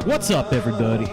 What's up, everybody?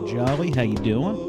Jolly, how you doing?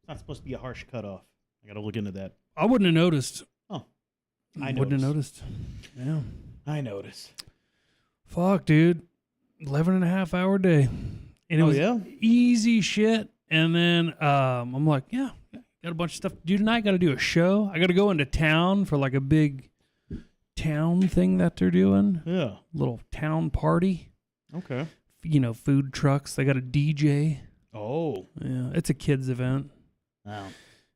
Not supposed to be a harsh cutoff. I got to look into that. I wouldn't have noticed. Oh, Wouldn't have noticed. Yeah. I noticed. Fuck, dude. 11.5-hour day. And it was easy shit. And then I'm like, yeah, got a bunch of stuff to do tonight. Got to do a show. I got to go into town for like a big town thing that they're doing. Yeah. Little town party. Okay. You know, food trucks. They got a DJ. Oh. Yeah, it's a kids event. Wow.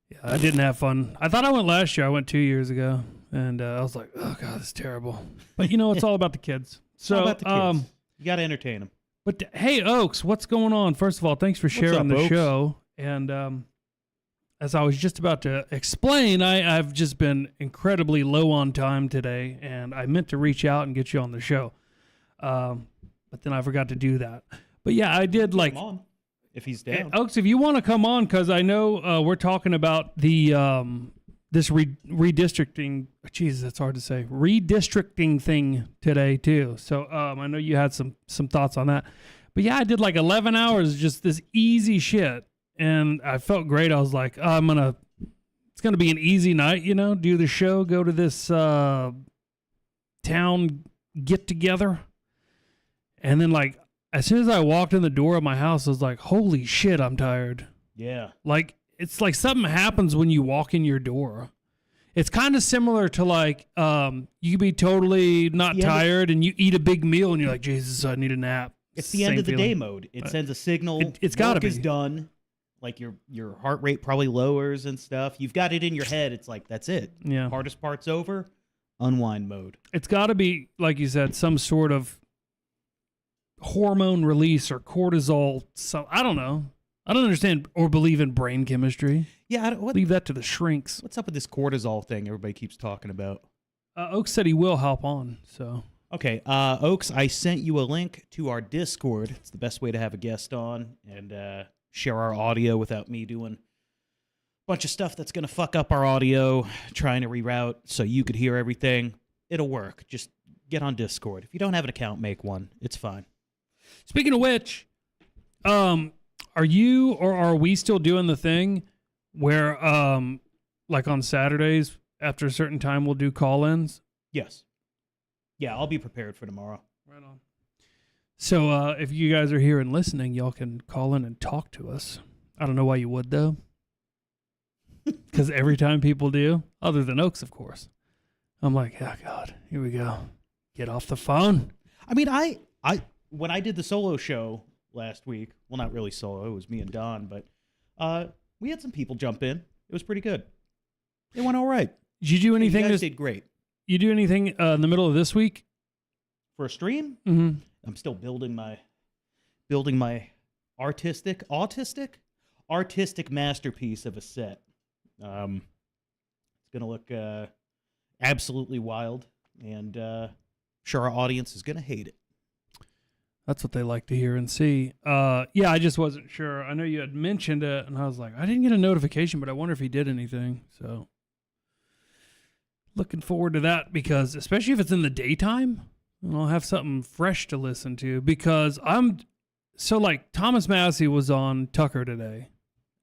Yeah, I didn't have fun. I thought I went last year. I went 2 years ago, and I was like, "Oh God, this is terrible." But you know, it's all about the kids. So, all about the kids. You got to entertain them. But hey, Oaks, what's going on? First of all, thanks for sharing the show. And as I was just about to explain, I've just been incredibly low on time today, and I meant to reach out and get you on the show, but then I forgot to do that. But yeah, I did like. Come on. If he's down. Oaks, if you want to come on, because I know we're talking about the this redistricting. Jesus, that's hard to say. Redistricting thing today too. So I know you had some thoughts on that. But yeah, I did like 11 hours, just this easy shit, and I felt great. I was like, it's gonna be an easy night, you know. Do the show, go to this town get together, and then like. As soon as I walked in the door of my house, I was like, holy shit, I'm tired. Yeah. Like, it's like something happens when you walk in your door. It's kind of similar to like, you could be totally not tired and you eat a big meal and you're like, Jesus, I need a nap. It's the end of the day mode. It sends a signal. It's got to be. Is done. Like your heart rate probably lowers and stuff. You've got it in your head. It's like, that's it. Yeah. Hardest part's over. Unwind mode. It's got to be, like you said, some sort of hormone release or cortisol. So I don't know. I don't understand or believe in brain chemistry. Yeah, leave that to the shrinks. What's up with this cortisol thing everybody keeps talking about? Oaks said he will hop on. So okay, Oaks, I sent you a link to our Discord. It's the best way to have a guest on and share our audio without me doing a bunch of stuff that's gonna fuck up our audio, trying to reroute so you could hear everything. It'll work. Just get on Discord. If you don't have an account, make one. It's fine. Speaking of which, are you or are we still doing the thing where, like on Saturdays after a certain time, we'll do call-ins? Yes. Yeah, I'll be prepared for tomorrow. Right on. So if you guys are here and listening, y'all can call in and talk to us. I don't know why you would, though. Because every time people do, other than Oaks, of course, I'm like, oh, God, here we go. Get off the phone. I mean, I when I did the solo show last week, well, not really solo, it was me and Don, but we had some people jump in. It was pretty good. It went all right. Did you do anything? You guys did great. You do anything in the middle of this week? For a stream? Mm-hmm. I'm still building my artistic masterpiece of a set. It's going to look absolutely wild, and sure our audience is going to hate it. That's what they like to hear and see. Yeah, I just wasn't sure. I know you had mentioned it, and I was like, I didn't get a notification, but I wonder if he did anything. So, looking forward to that, because especially if it's in the daytime, I'll have something fresh to listen to. Because like Thomas Massey was on Tucker today,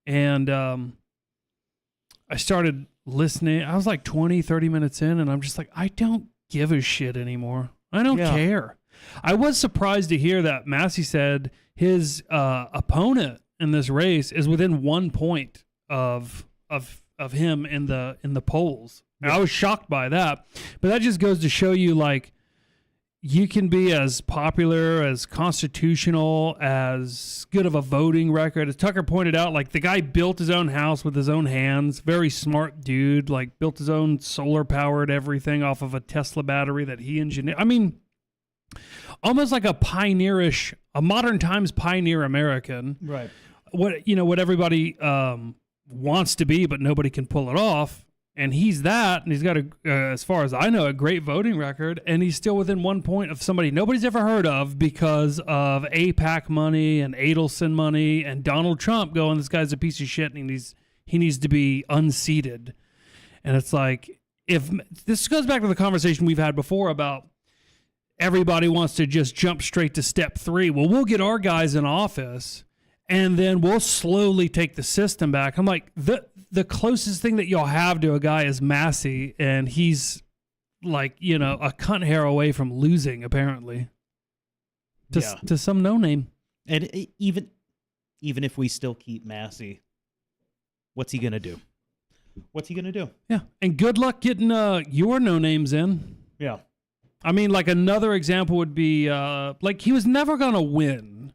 and I started listening. I was like 20, 30 minutes in, and I'm just like, I don't give a shit anymore. I don't care. I was surprised to hear that Massey said his opponent in this race is within 1 point of him in the polls. Yeah. I was shocked by that, but that just goes to show you, like, you can be as popular, as constitutional, as good of a voting record. As Tucker pointed out, like, the guy built his own house with his own hands. Very smart dude. Like, built his own solar-powered everything off of a Tesla battery that he engineered. I mean, almost like a modern times pioneer American. Right. What everybody wants to be, but nobody can pull it off. And he's that, and he's got as far as I know, a great voting record, and he's still within 1 point of somebody nobody's ever heard of because of AIPAC money and Adelson money and Donald Trump going, this guy's a piece of shit, and he needs to be unseated. And it's like, if this goes back to the conversation we've had before about everybody wants to just jump straight to step 3. Well, we'll get our guys in office, and then we'll slowly take the system back. I'm like, the closest thing that y'all have to a guy is Massey, and he's like, a cunt hair away from losing, apparently, to some no-name. And even if we still keep Massey, what's he going to do? What's he going to do? Yeah, and good luck getting your no-names in. Yeah. I mean, like another example would be like he was never gonna win,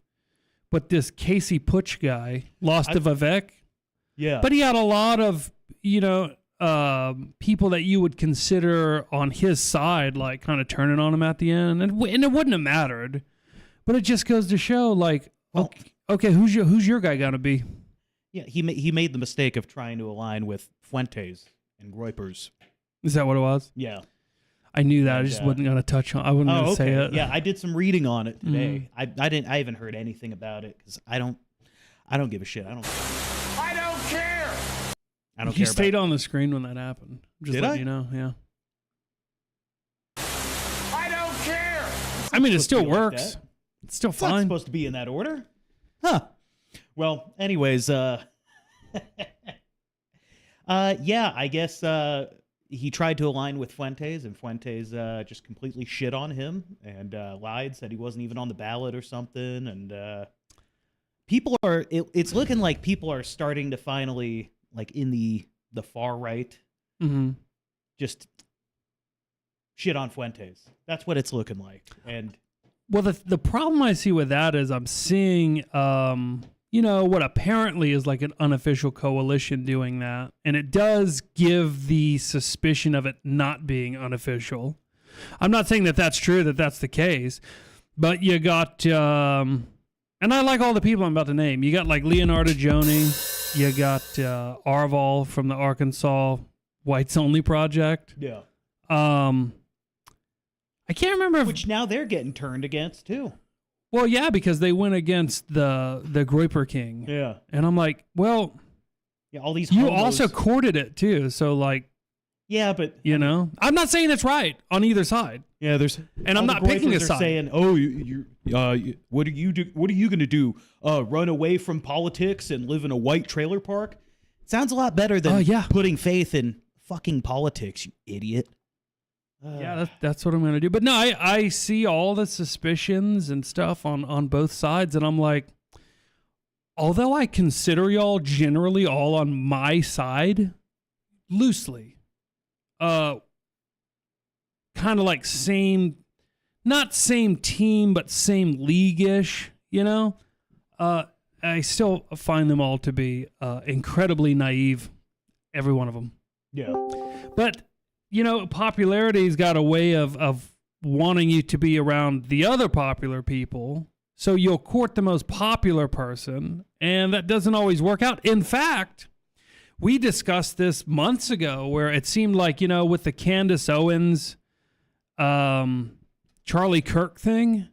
but this Casey Putsch guy lost to Vivek. Yeah. But he had a lot of, people that you would consider on his side, like kind of turning on him at the end, and it wouldn't have mattered. But it just goes to show, like, okay, who's your guy gonna be? Yeah, he made the mistake of trying to align with Fuentes and Groypers. Is that what it was? Yeah. I knew that. I just wasn't gonna touch on. I wasn't gonna say it. Yeah, I did some reading on it today. I haven't heard anything about it because I don't give a shit. I don't care. I don't care. You stayed on the screen when that happened. Just Did letting I? you know, yeah. I don't care. I mean, it supposed to still be like works. that. It's still It's not fine. supposed to be in that order. Huh. Well, anyways, yeah, I guess he tried to align with Fuentes, and Fuentes just completely shit on him and lied, said he wasn't even on the ballot or something. And people are, it's looking like people are starting to finally, like in the far right, just shit on Fuentes. That's what it's looking like. And Well, the problem I see with that is I'm seeing, what apparently is like an unofficial coalition doing that. And it does give the suspicion of it not being unofficial. I'm not saying that that's true, that that's the case. But you got, and I like all the people I'm about to name. You got like Leonardo Joni. You got Arval from the Arkansas Whites Only Project. yeah. I can't remember if... Which now they're getting turned against, too. Well, yeah, because they went against the Groyper King. Yeah. And I'm like, well, Yeah, all these you homos. also courted it too. So like, Yeah, but I'm not saying it's right on either side. yeah, there's And I'm all the not picking a Groypers are side. saying, "Oh, what are you going to do? Run away from politics and live in a white trailer park?" Sounds a lot better than putting faith in fucking politics, you idiot. Yeah, that's what I'm going to do. But no, I see all the suspicions and stuff on both sides. And I'm like, although I consider y'all generally all on my side, loosely, kind of like not same team, but same league-ish, I still find them all to be incredibly naive, every one of them. Yeah. But, popularity's got a way of wanting you to be around the other popular people. So you'll court the most popular person, and that doesn't always work out. In fact, we discussed this months ago where it seemed like, with the Candace Owens, Charlie Kirk thing,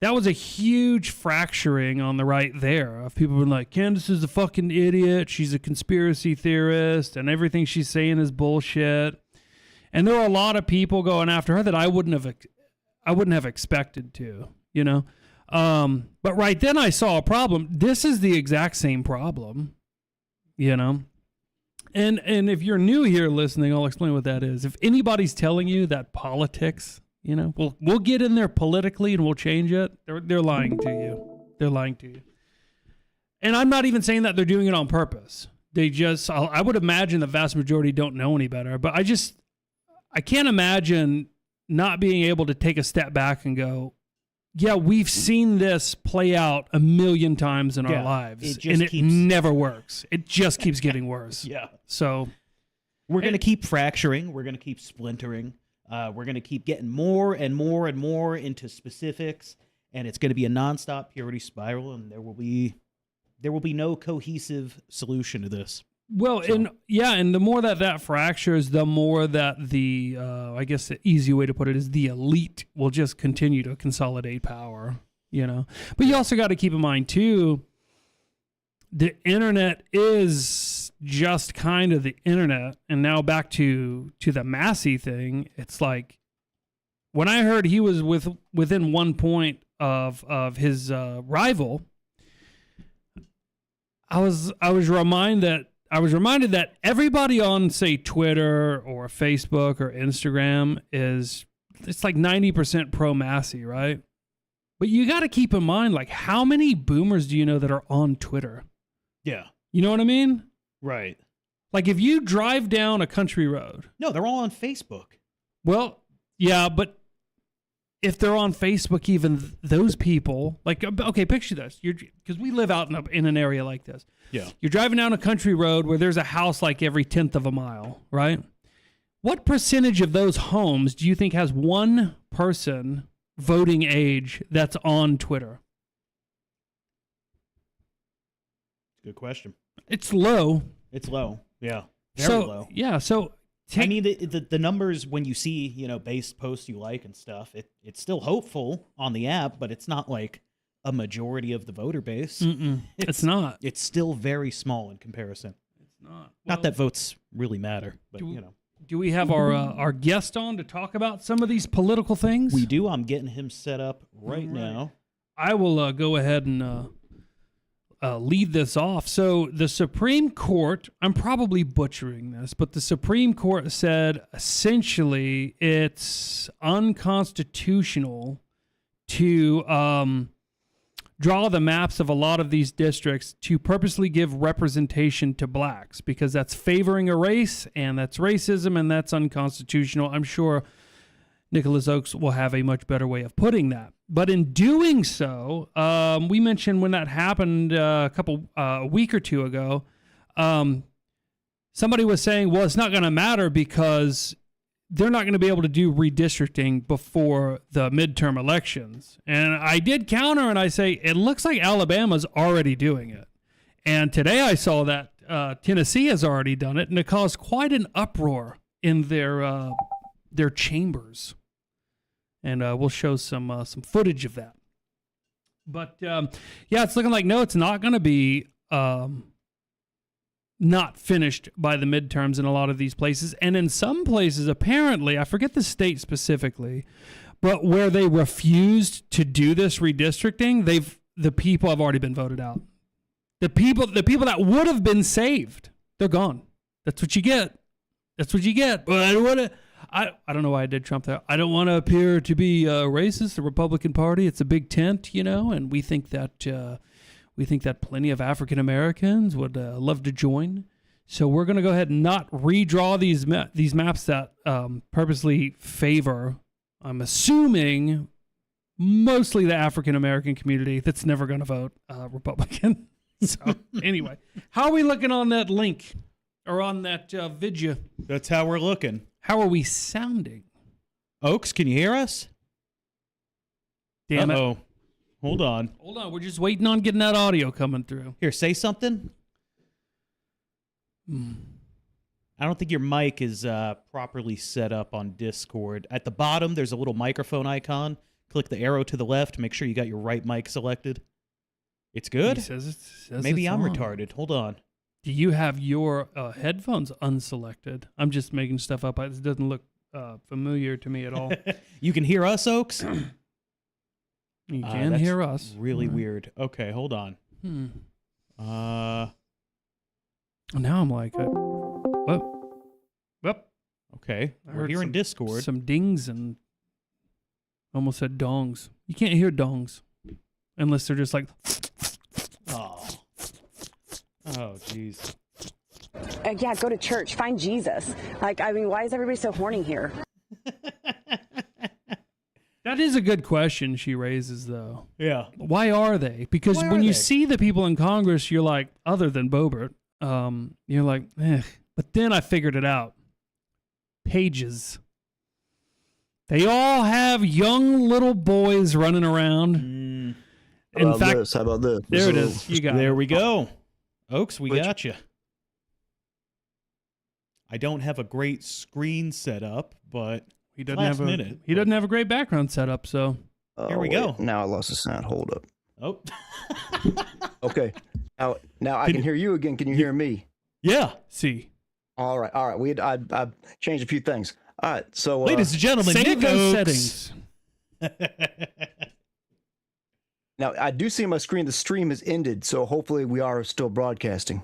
that was a huge fracturing on the right there of people being like, Candace is a fucking idiot. She's a conspiracy theorist and everything she's saying is bullshit. And there were a lot of people going after her that I wouldn't have expected to, But right then I saw a problem. This is the exact same problem, And if you're new here listening, I'll explain what that is. If anybody's telling you that politics, we'll get in there politically and we'll change it, they're lying to you. They're lying to you. And I'm not even saying that they're doing it on purpose. I would imagine the vast majority don't know any better, but I can't imagine not being able to take a step back and go, yeah, we've seen this play out a million times in our lives, and it never works. It just keeps getting worse. Yeah. So we're going to keep fracturing. We're going to keep splintering. We're going to keep getting more and more and more into specifics, and it's going to be a nonstop purity spiral, and there will be no cohesive solution to this. Well, and the more that fractures, the more that the I guess the easy way to put it is the elite will just continue to consolidate power, But you also got to keep in mind too, the internet is just kind of the internet, and now back to the Massey thing. It's like when I heard he was within 1 point of his rival, I was reminded that everybody on, say, Twitter or Facebook or Instagram it's like 90% pro Massey, right? But you got to keep in mind, like, how many boomers do you know that are on Twitter? Yeah. You know what I mean? Right. Like, if you drive down a country road. No, they're all on Facebook. Well, Yeah, but if they're on Facebook, even those people, like, okay, picture this. Because we live out in an area like this. Yeah. You're driving down a country road where there's a house like every 10th of a mile, right? What percentage of those homes do you think has one person voting age that's on Twitter? Good question. It's low. It's low. Yeah. Very low. Yeah, so I mean, the numbers when you see, based posts you like and stuff, it's still hopeful on the app, but it's not like a majority of the voter base. It's not. It's still very small in comparison. It's not. Not that votes really matter, but Do we have our guest on to talk about some of these political things? We do. I'm getting him set up right now. I will go ahead and lead this off. So the Supreme Court, I'm probably butchering this, but the Supreme Court said essentially it's unconstitutional to draw the maps of a lot of these districts to purposely give representation to blacks because that's favoring a race and that's racism and that's unconstitutional. I'm sure Nicholas Oakes will have a much better way of putting that. But in doing so, we mentioned when that happened a week or two ago, somebody was saying, well, it's not going to matter because they're not going to be able to do redistricting before the midterm elections. And I did counter and I say, it looks like Alabama's already doing it. And today I saw that Tennessee has already done it, and it caused quite an uproar in their chambers. And we'll show some footage of that. But, yeah, it's looking like, no, it's not going to be not finished by the midterms in a lot of these places. And in some places, apparently, I forget the state specifically, but where they refused to do this redistricting, the people have already been voted out. The people that would have been saved, they're gone. That's what you get. That's what you get. But I don't want to... I don't know why I did Trump there. I don't want to appear to be racist. The Republican Party, it's a big tent, and we think that plenty of African Americans would love to join. So we're going to go ahead and not redraw these maps that purposely favor, I'm assuming, mostly the African American community that's never going to vote Republican. So anyway, how are we looking on that link or on that video? That's how we're looking. How are we sounding? Oakes, can you hear us? Damn it. Hold on. We're just waiting on getting that audio coming through. Here, say something. I don't think your mic is properly set up on Discord. At the bottom, there's a little microphone icon. Click the arrow to the left. Make sure you got your right mic selected. It's good? He says Maybe it's I'm on. retarded. Hold on. Do you have your headphones unselected? I'm just making stuff up. This doesn't look familiar to me at all. You can hear us, Oakes? You can hear us. Really weird. Okay, hold on. Now I'm like, what? Okay, we're here in Discord. Some dings and almost said dongs. You can't hear dongs unless they're just like. Oh, jeez. Yeah, go to church. Find Jesus. Why is everybody so horny here? That is a good question she raises, though. Yeah. Why are they? Because when you see the people in Congress, you're like, other than Boebert, you're like, eh. But then I figured it out. Pages. They all have young little boys running around. In fact, how about this? There it is. You got it. There we go. Oakes, we got you. I don't have a great screen set up, but he doesn't have a great background set up, so here we go. Now I lost the sound. Hold up. Oh. Okay. Now I can hear you again. Can you hear me? Yeah. See. All right. I changed a few things. All right. So ladies and gentlemen, save Nick those Oakes. settings. Now I do see on my screen the stream has ended, so hopefully we are still broadcasting.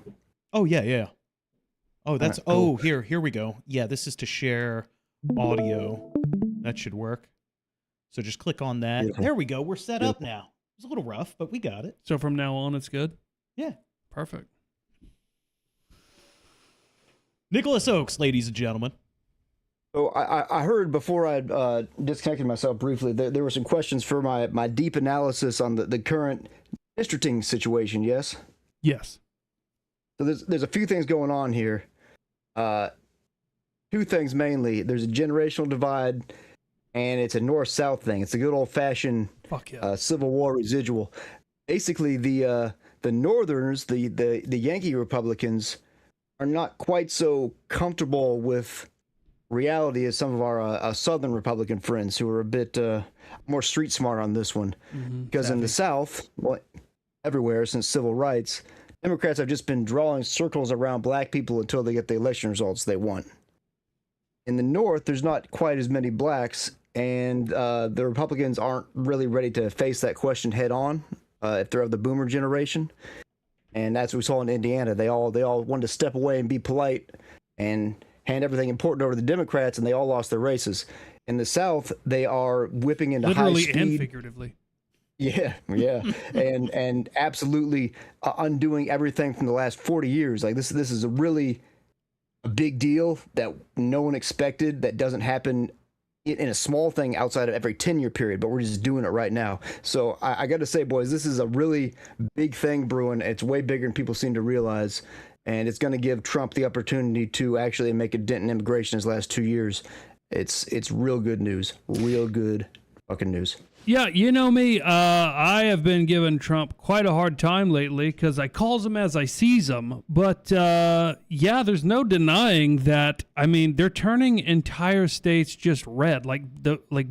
Oh yeah. Oh, that's cool. Here we go. Yeah, this is to share audio. That should work. So just click on that. Beautiful. There we go. We're set up now. It's a little rough, but we got it. So from now on, it's good? Yeah. Perfect. Nicholas Oakes, ladies and gentlemen. So I heard before I disconnected myself briefly, there were some questions for my deep analysis on the current districting situation, yes? Yes. So there's a few things going on here. Two things mainly. There's a generational divide, and it's a north-south thing. It's a good old-fashioned Civil War residual. Basically, the Northerners, the Yankee Republicans, are not quite so comfortable with reality as some of our Southern Republican friends who are a bit more street smart on this one. Because in the South, well, everywhere since civil rights, Democrats have just been drawing circles around black people until they get the election results they want. In the North, there's not quite as many blacks, and the Republicans aren't really ready to face that question head on if they're of the boomer generation. And that's what we saw in Indiana. They all wanted to step away and be polite and hand everything important over to the Democrats, and they all lost their races. In the South, they are whipping into high speed. Literally and figuratively. Yeah, and absolutely undoing everything from the last 40 years. Like this is a really a big deal that no one expected. That doesn't happen in a small thing outside of every 10-year period, but we're just doing it right now. So I got to say, boys, this is a really big thing brewing. It's way bigger than people seem to realize, and it's going to give Trump the opportunity to actually make a dent in immigration his last 2 years. It's real good news, real good fucking news. Yeah, you know me. I have been giving Trump quite a hard time lately because I calls him as I sees him. But yeah, there's no denying that. I mean, they're turning entire states just red. Like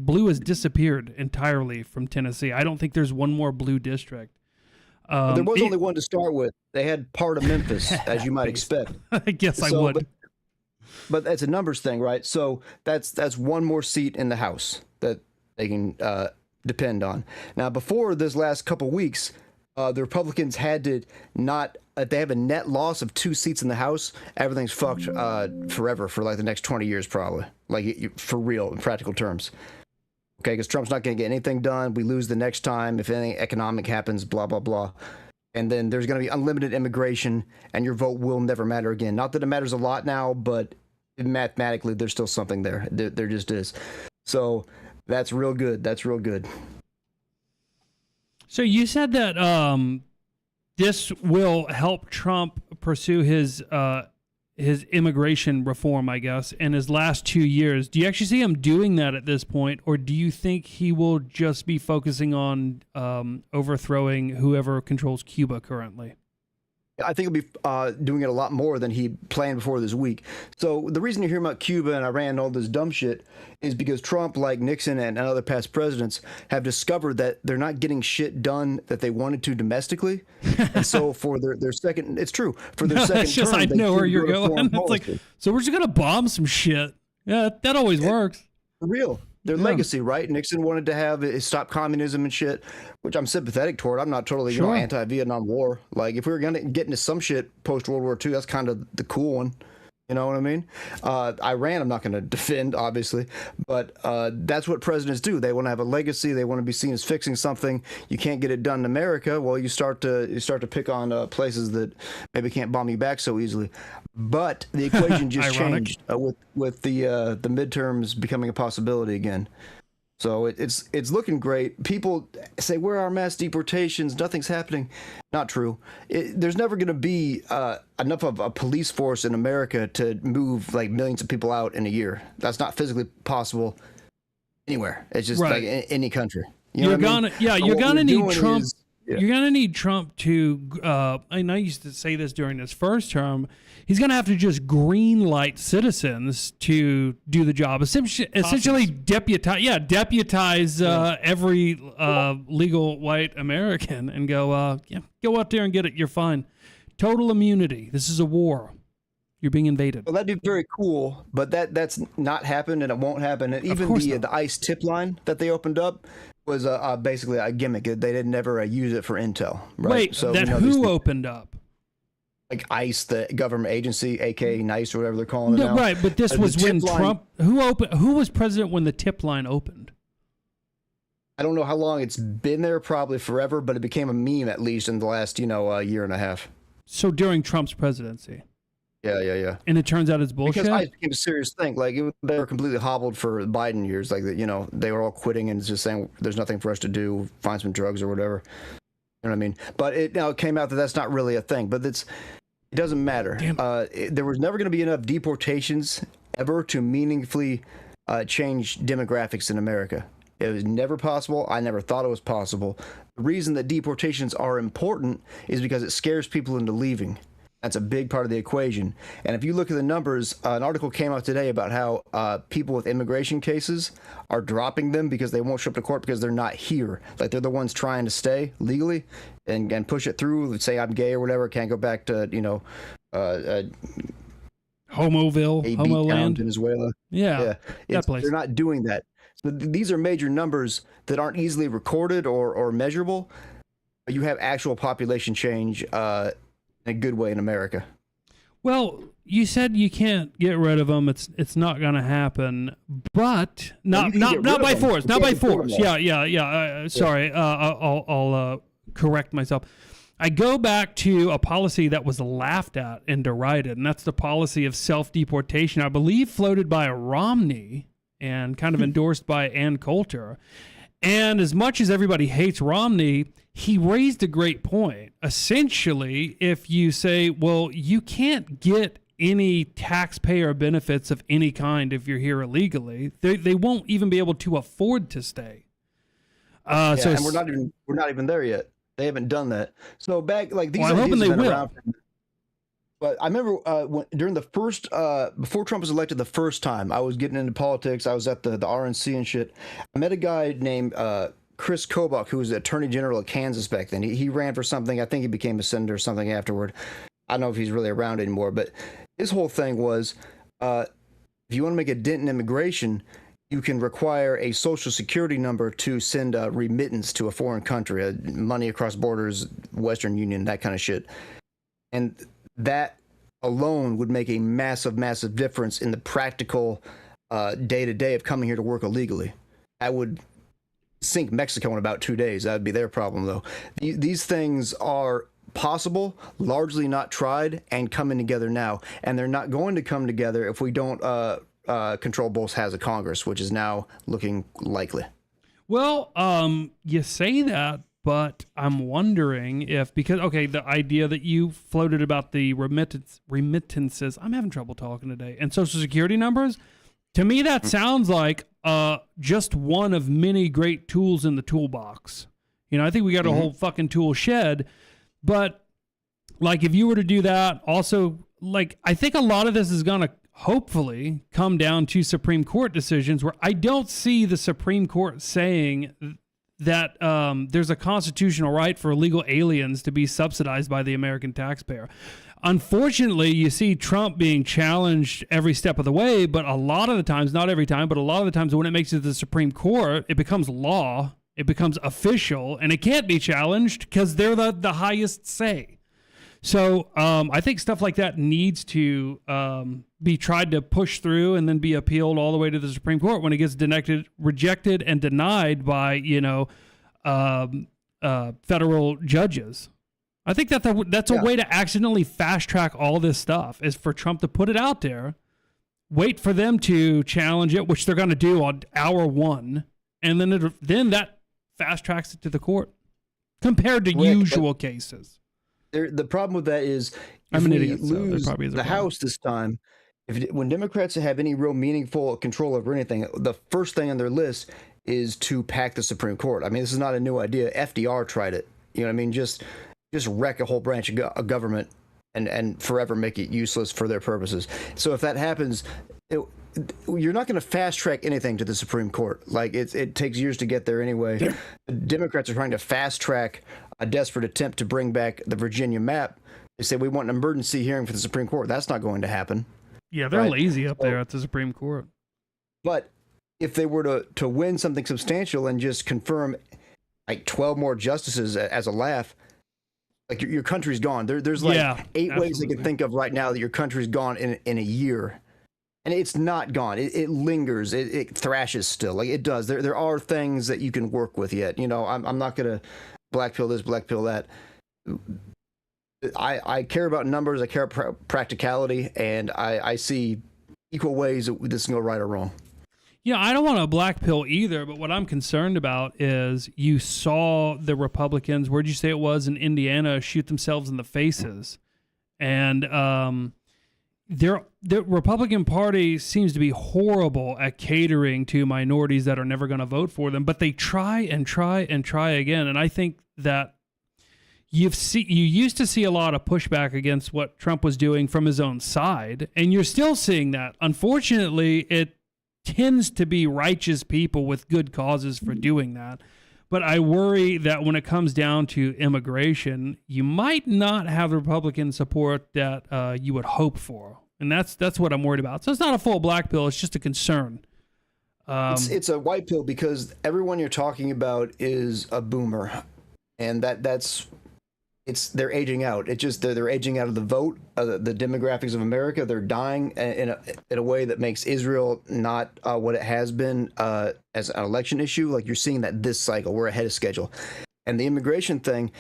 blue has disappeared entirely from Tennessee. I don't think there's one more blue district. There was only one to start with. They had part of Memphis, as you might expect. I guess I would. But that's a numbers thing, right? So that's one more seat in the House that they can depend on. Now, before this last couple weeks, the Republicans had to they have a net loss of 2 seats in the House. Everything's fucked forever for like the next 20 years, probably. Like for real, in practical terms. Okay, because Trump's not going to get anything done. We lose the next time. If anything economic happens, blah, blah, blah. And then there's going to be unlimited immigration, and your vote will never matter again. Not that it matters a lot now, but mathematically, there's still something there. There just is. So that's real good. That's real good. So you said that this will help Trump pursue his immigration reform, I guess, in his last 2 years. Do you actually see him doing that at this point, or do you think he will just be focusing on overthrowing whoever controls Cuba currently? I think he'll be doing it a lot more than he planned before this week. So the reason you're hearing about Cuba and Iran and all this dumb shit is because Trump, like Nixon and other past presidents, have discovered that they're not getting shit done that they wanted to domestically. And so for their second, it's true, for their second term, I know where you're going. It's like, so we're just going to bomb some shit. Yeah, that always works. For real. Their legacy, right? Nixon wanted to have it stop communism and shit, which I'm sympathetic toward. I'm not totally anti-Vietnam War. Like, if we were going to get into some shit post-World War II, that's kind of the cool one. You know what I mean? Iran, I'm not going to defend, obviously, but that's what presidents do. They want to have a legacy. They want to be seen as fixing something. You can't get it done in America. Well, you start to pick on places that maybe can't bomb you back so easily. But the equation just changed with the midterms becoming a possibility again. So it's looking great. People say, where are mass deportations? Nothing's happening. Not true. There's never going to be enough of a police force in America to move like millions of people out in a year. That's not physically possible anywhere. It's just like in any country. You're gonna need Trump. You're gonna need Trump to. I used to say this during his first term. He's going to have to just green light citizens to do the job. Essentially deputize every legal white American and go, go out there and get it. You're fine. Total immunity. This is a war. You're being invaded. Well, that'd be very cool, but that's not happened and it won't happen. And even the ICE tip line that they opened up was basically a gimmick. They didn't ever use it for intel. Right? Wait, so who opened up? Like ICE, the government agency, aka NICE or whatever they're calling it now. Right, but this was when Trump. Who was president when the tip line opened? I don't know how long it's been there, probably forever, but it became a meme at least in the last, year and a half. So during Trump's presidency. Yeah. And it turns out it's bullshit. Because ICE became a serious thing. Like they were completely hobbled for Biden years. Like they were all quitting and just saying there's nothing for us to do. Find some drugs or whatever. You know what I mean? But it came out that that's not really a thing. But it doesn't matter. There was never going to be enough deportations ever to meaningfully change demographics in America. It was never possible. I never thought it was possible. The reason that deportations are important is because it scares people into leaving. That's a big part of the equation. And if you look at the numbers, an article came out today about how people with immigration cases are dropping them because they won't show up to court because they're not here. Like they're the ones trying to stay legally and push it through. Let's say I'm gay or whatever, can't go back to, Homoville, Homo land, Venezuela. Yeah. That place. They're not doing that. So these are major numbers that aren't easily recorded or measurable. You have actual population change in a good way in America. Well, you said you can't get rid of them. It's not going to happen, but not by force. Not by force. Yeah. Sorry, I'll correct myself. I go back to a policy that was laughed at and derided, and that's the policy of self-deportation. I believe floated by Romney and kind of endorsed by Ann Coulter. And as much as everybody hates Romney, he raised a great point. Essentially, if you say, well, you can't get any taxpayer benefits of any kind if you're here illegally, they won't even be able to afford to stay. And we're not even there yet. They haven't done that. So back like these I'm hoping ideas they have been will. around. But I remember during the first, before Trump was elected the first time, I was getting into politics. I was at the RNC and shit. I met a guy named Chris Kobach, who was the Attorney General of Kansas back then. He ran for something. I think he became a senator or something afterward. I don't know if he's really around anymore. But his whole thing was, if you want to make a dent in immigration, you can require a social security number to send a remittance to a foreign country, money across borders, Western Union, that kind of shit. And that alone would make a massive, massive difference in the practical day-to-day of coming here to work illegally. That would sink Mexico in about 2 days. That would be their problem, though. These things are possible, largely not tried, and coming together now. And they're not going to come together if we don't control both houses of Congress, which is now looking likely. Well, you say that, but I'm wondering if, because, okay, the idea that you floated about the remittances, I'm having trouble talking today, and Social Security numbers, to me that sounds like just one of many great tools in the toolbox. You know, I think we got a whole fucking tool shed, but like if you were to do that, also, like, I think a lot of this is going to hopefully come down to Supreme Court decisions where I don't see the Supreme Court saying that there's a constitutional right for illegal aliens to be subsidized by the American taxpayer. Unfortunately, you see Trump being challenged every step of the way, but a lot of the times, not every time, but a lot of the times when it makes it to the Supreme Court, it becomes law, it becomes official, and it can't be challenged because they're the highest say. So I think stuff like that needs to be tried to push through and then be appealed all the way to the Supreme Court when it gets rejected and denied by, federal judges. I think that's a way to accidentally fast track all this stuff, is for Trump to put it out there, wait for them to challenge it, which they're going to do on hour one, and then that fast tracks it to the court compared to usual cases. The problem with that is if I'm an we idiot, lose so the House this time, when Democrats have any real meaningful control over anything, the first thing on their list is to pack the Supreme Court. I mean, this is not a new idea. FDR tried it. You know what I mean? Just wreck a whole branch of government and forever make it useless for their purposes. So if that happens, you're not going to fast track anything to the Supreme Court. Like it takes years to get there anyway. The Democrats are trying to fast track a desperate attempt to bring back the Virginia map. They say we want an emergency hearing for the Supreme Court. That's not going to happen. Yeah, they're lazy up there at the Supreme Court. But if they were to win something substantial and just confirm like 12 more justices as a laugh, like your country's gone. There's like 8 ways they can think of right now that your country's gone in a year. And it's not gone. It lingers. It thrashes still. Like it does. There are things that you can work with yet. You know, I'm not going to black pill this, black pill that. I care about numbers. I care about practicality, and I see equal ways that this can go right or wrong. Yeah, I don't want a black pill either, but what I'm concerned about is you saw the Republicans, where'd you say it was, in Indiana, shoot themselves in the faces. And the Republican Party seems to be horrible at catering to minorities that are never going to vote for them, but they try and try and try again. And I think that you used to see a lot of pushback against what Trump was doing from his own side, and you're still seeing that. Unfortunately, it tends to be righteous people with good causes for doing that. But I worry that when it comes down to immigration, you might not have the Republican support that you would hope for. And that's what I'm worried about. So it's not a full black pill. It's just a concern. It's a white pill because everyone you're talking about is a boomer. And they're aging out. It's just they're aging out of the vote, the demographics of America. They're dying in a way that makes Israel not what it has been as an election issue. Like you're seeing that this cycle, we're ahead of schedule. And the immigration thing,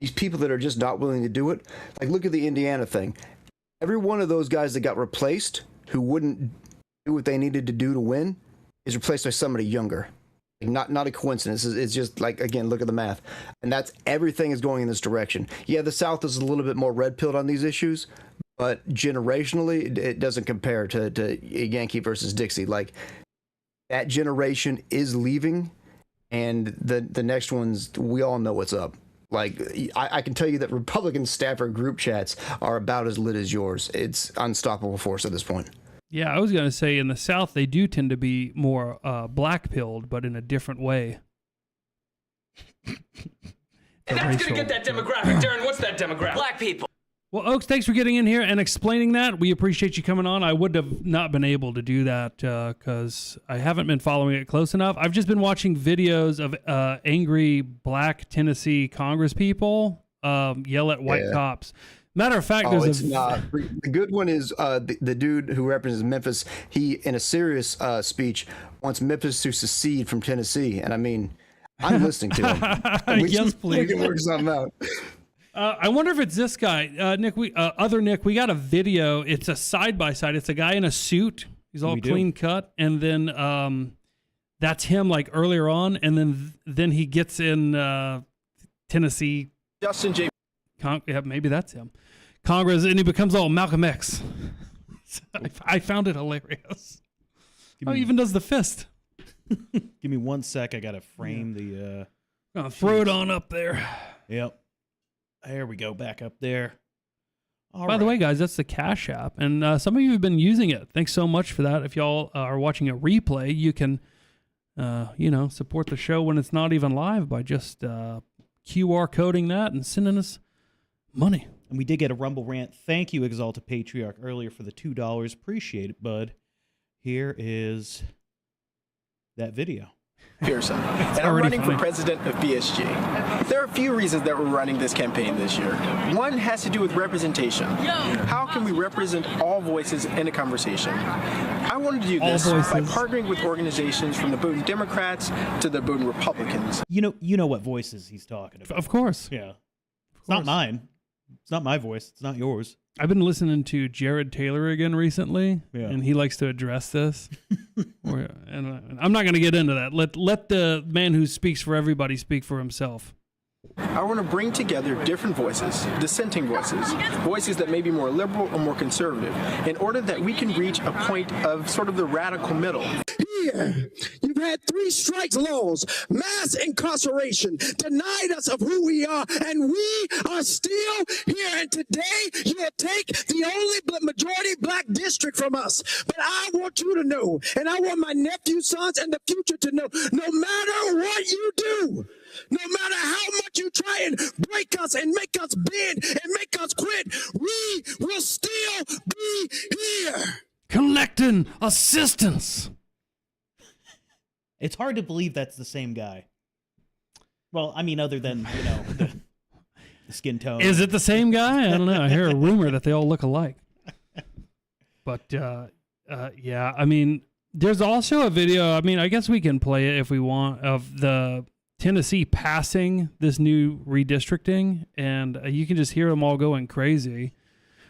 these people that are just not willing to do it. Like look at the Indiana thing. Every one of those guys that got replaced who wouldn't do what they needed to do to win is replaced by somebody younger. Not a coincidence. It's just like, again, look at the math. And everything is going in this direction. Yeah, the South is a little bit more red-pilled on these issues, but generationally, it doesn't compare to Yankee versus Dixie. Like, that generation is leaving, and the next ones, we all know what's up. Like, I can tell you that Republican staffer group chats are about as lit as yours. It's unstoppable force at this point. Yeah, I was going to say in the South, they do tend to be more black-pilled, but in a different way. And that's going to get that demographic. Darren, what's that demographic? Black people. Well, Oaks, thanks for getting in here and explaining that. We appreciate you coming on. I would have not been able to do that because I haven't been following it close enough. I've just been watching videos of angry black Tennessee Congress people yell at white cops. Matter of fact, it's not. The good one is the dude who represents Memphis. He, in a serious speech, wants Memphis to secede from Tennessee. And I mean, I'm listening to him. Yes, please. We can work something out. I wonder if it's this guy, Nick. We got a video. It's a side by side. It's a guy in a suit. He's all clean cut, and then that's him like earlier on, and then he gets in Tennessee. Justin J. Yeah, maybe that's him. Congress, and he becomes all Malcolm X. I found it hilarious. He even does the fist. Give me 1 sec. I gotta frame the. Throw it on up there. Yep. There we go. Back up there. By the way, guys, that's the Cash App, and some of you have been using it. Thanks so much for that. If y'all are watching a replay, you can, support the show when it's not even live by just QR coding that and sending us money. And we did get a Rumble rant. Thank you, Exalted Patriarch, earlier for the $2. Appreciate it, bud. Here is that video. Pearson, and I'm running for president of BSG. There are a few reasons that we're running this campaign this year. One has to do with representation. How can we represent all voices in a conversation? I wanted to do this by partnering with organizations from the Bowdoin Democrats to the Bowdoin Republicans. You know what voices he's talking about. Of course. Yeah. It's not mine. It's not my voice. It's not yours. I've been listening to Jared Taylor again recently, and he likes to address this. And I'm not going to get into that. Let the man who speaks for everybody speak for himself. I want to bring together different voices, dissenting voices, voices that may be more liberal or more conservative, in order that we can reach a point of sort of the radical middle. Here, you've had 3 strikes laws, mass incarceration, denied us of who we are, and we are still here. And today, you'll take the only majority black district from us. But I want you to know, and I want my nephew, sons, and the future to know, no matter what you do, no matter how much you try and break us and make us bend and make us quit, we will still be here. Collecting assistance. It's hard to believe that's the same guy. Well, I mean, other than, the skin tone. Is it the same guy? I don't know. I hear a rumor that they all look alike. But, yeah, I mean, there's also a video, I mean, I guess we can play it if we want, of the Tennessee passing this new redistricting, and you can just hear them all going crazy.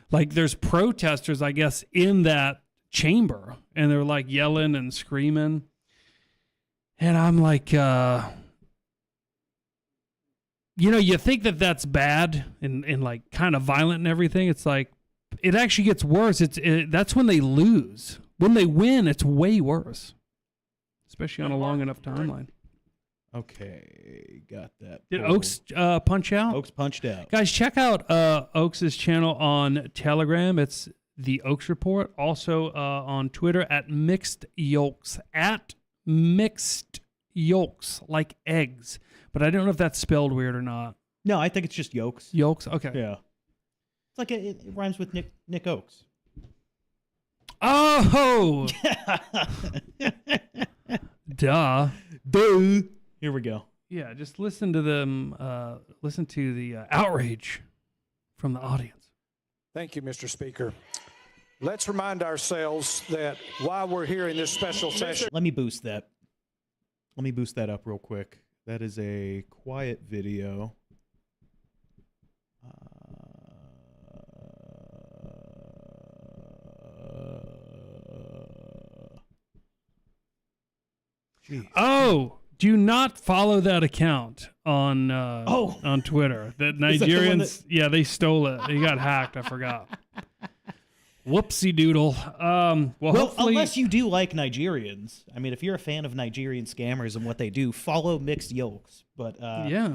Like there's protesters, I guess, in that chamber, and they're like yelling and screaming. And I'm like, you think that that's bad and like kind of violent and everything. It's like, it actually gets worse. That's when they lose. When they win, it's way worse, especially on a long enough timeline. Okay, got that. Did Oaks punch out? Oaks punched out. Guys, check out Oaks' channel on Telegram. It's the Oaks Report. Also on Twitter at Mixed Yolks. At Mixed Yolks, like eggs. But I don't know if that's spelled weird or not. No, I think it's just yolks. Yolks? Okay. Yeah. It's like it rhymes with Nick Oaks. Oh! Duh. Boo. Here we go. Yeah, just listen to them. Listen to the outrage from the audience. Thank you, Mr. Speaker. Let's remind ourselves that while we're here in this special session... Let me boost that. Let me boost that up real quick. That is a quiet video. Oh, do not follow that account on Twitter. That Nigerians, they stole it. They got hacked. I forgot. Whoopsie doodle. Well, unless you do like Nigerians. I mean, if you're a fan of Nigerian scammers and what they do, follow Mixed Yolks. But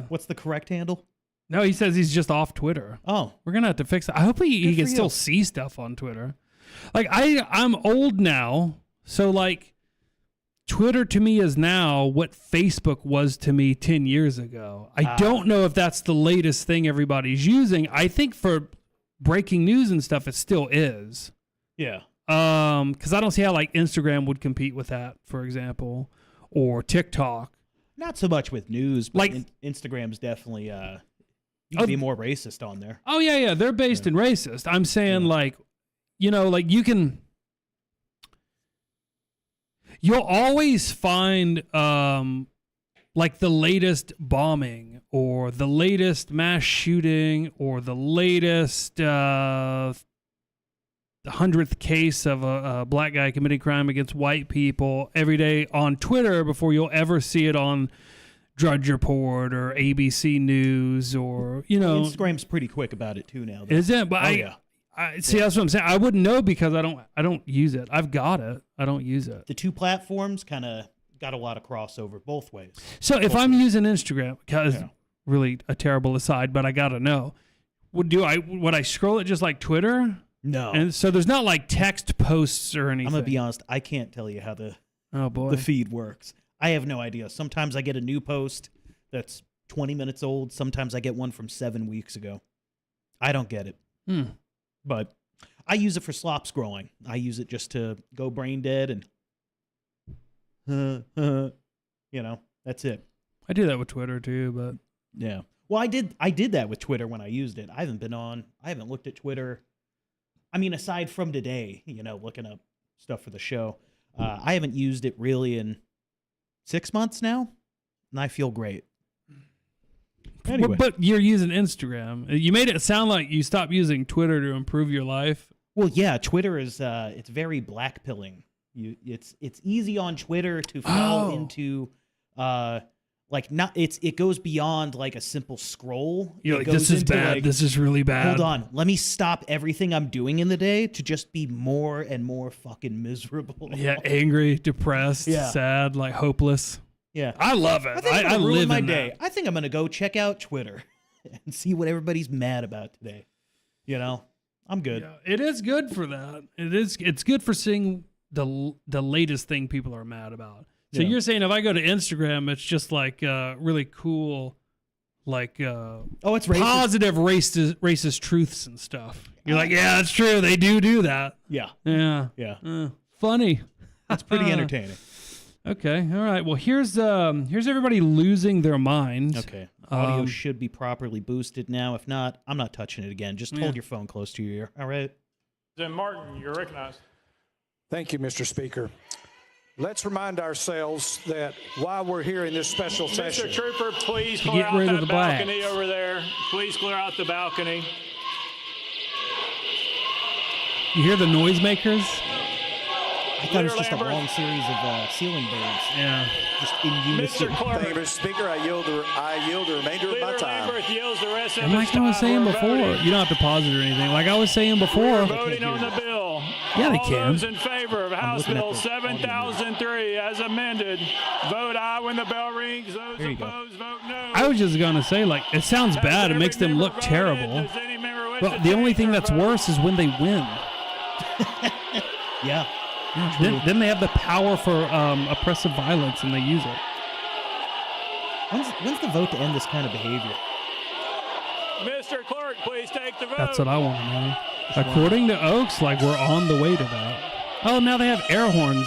what's the correct handle? No, he says he's just off Twitter. Oh, we're gonna have to fix it. I hope he can still see stuff on Twitter. Like I'm old now, so like Twitter to me is now what Facebook was to me 10 years ago. I don't know if that's the latest thing everybody's using. I think for breaking news and stuff, it still is. Yeah. Because I don't see how like Instagram would compete with that, for example, or TikTok. Not so much with news, but like Instagram's definitely you can be more racist on there. Oh yeah, they're based in racist. I'm saying like you can. You'll always find like the latest bombing or the latest mass shooting or the latest 100th case of a black guy committing crime against white people every day on Twitter before you'll ever see it on Drudge Report or ABC News or, Instagram's pretty quick about it too now. Though. Is it? But I see, that's what I'm saying. I wouldn't know because I don't use it. I've got it. I don't use it. The two platforms kind of got a lot of crossover both ways. So if I'm using Instagram, because really a terrible aside, but I gotta know, would I scroll it just like Twitter? No. And so there's not like text posts or anything. I'm gonna be honest. I can't tell you how the feed works. I have no idea. Sometimes I get a new post that's 20 minutes old. Sometimes I get one from 7 weeks ago. I don't get it. But I use it for slop scrolling. I use it just to go brain dead and, that's it. I do that with Twitter too, but yeah. Well, I did that with Twitter when I used it. I haven't looked at Twitter. I mean, aside from today, looking up stuff for the show, I haven't used it really in 6 months now, and I feel great. Anyway. But you're using Instagram. You made it sound like you stopped using Twitter to improve your life. Well, yeah, Twitter is it's very black pilling. It's easy on Twitter to fall into it goes beyond like a simple scroll. You're like, this is bad. Like, this is really bad. Hold on, let me stop everything I'm doing in the day to just be more and more fucking miserable. Yeah, angry, depressed, sad, like hopeless. Yeah, I love it. I live my in day. that. I think I'm gonna go check out Twitter and see what everybody's mad about today. I'm good. Yeah, it is good for that. It's good for seeing the latest thing people are mad about. So you're saying if I go to Instagram, it's just like really cool, like it's racist. Positive racist truths and stuff. You're like, yeah, that's true. They do that. Yeah. Funny. It's pretty entertaining. Okay. All right. Well, here's everybody losing their mind. Okay. Audio should be properly boosted now. If not, I'm not touching it again. Just hold your phone close to your ear. All right. Then Martin, you're recognized. Thank you, Mr. Speaker. Let's remind ourselves that while we're here in this special session. Mr. Trooper, please To clear get out rid of that the balcony blacks. over there. Please clear out the balcony. You hear the noisemakers? I thought it was just a long series of ceiling birds. Yeah. Just in unison. Mr. Clark. Thank you, Mr. Speaker. I yield the remainder of my Leader time. Lambert yields the rest of And his like I was time. saying We're before, voting. you don't have to pause it or anything. Like I was saying before. We're voting on the bill. Yeah, they All can. those in favor of House looking at Bill the 7003 as amended, vote aye when the bell rings. Those There you go. opposed, vote no. I was just gonna say, like, it sounds Has bad. It every makes them member look voted? terrible. Does any member wish But to the only change thing their that's vote? worse is when they win. Yeah. Then they have the power for oppressive violence and they use it. When's the vote to end this kind of behavior? Mr. Clerk, please take the vote. That's what I want to know. According to Oaks, like we're on the way to that. Oh, now they have air horns.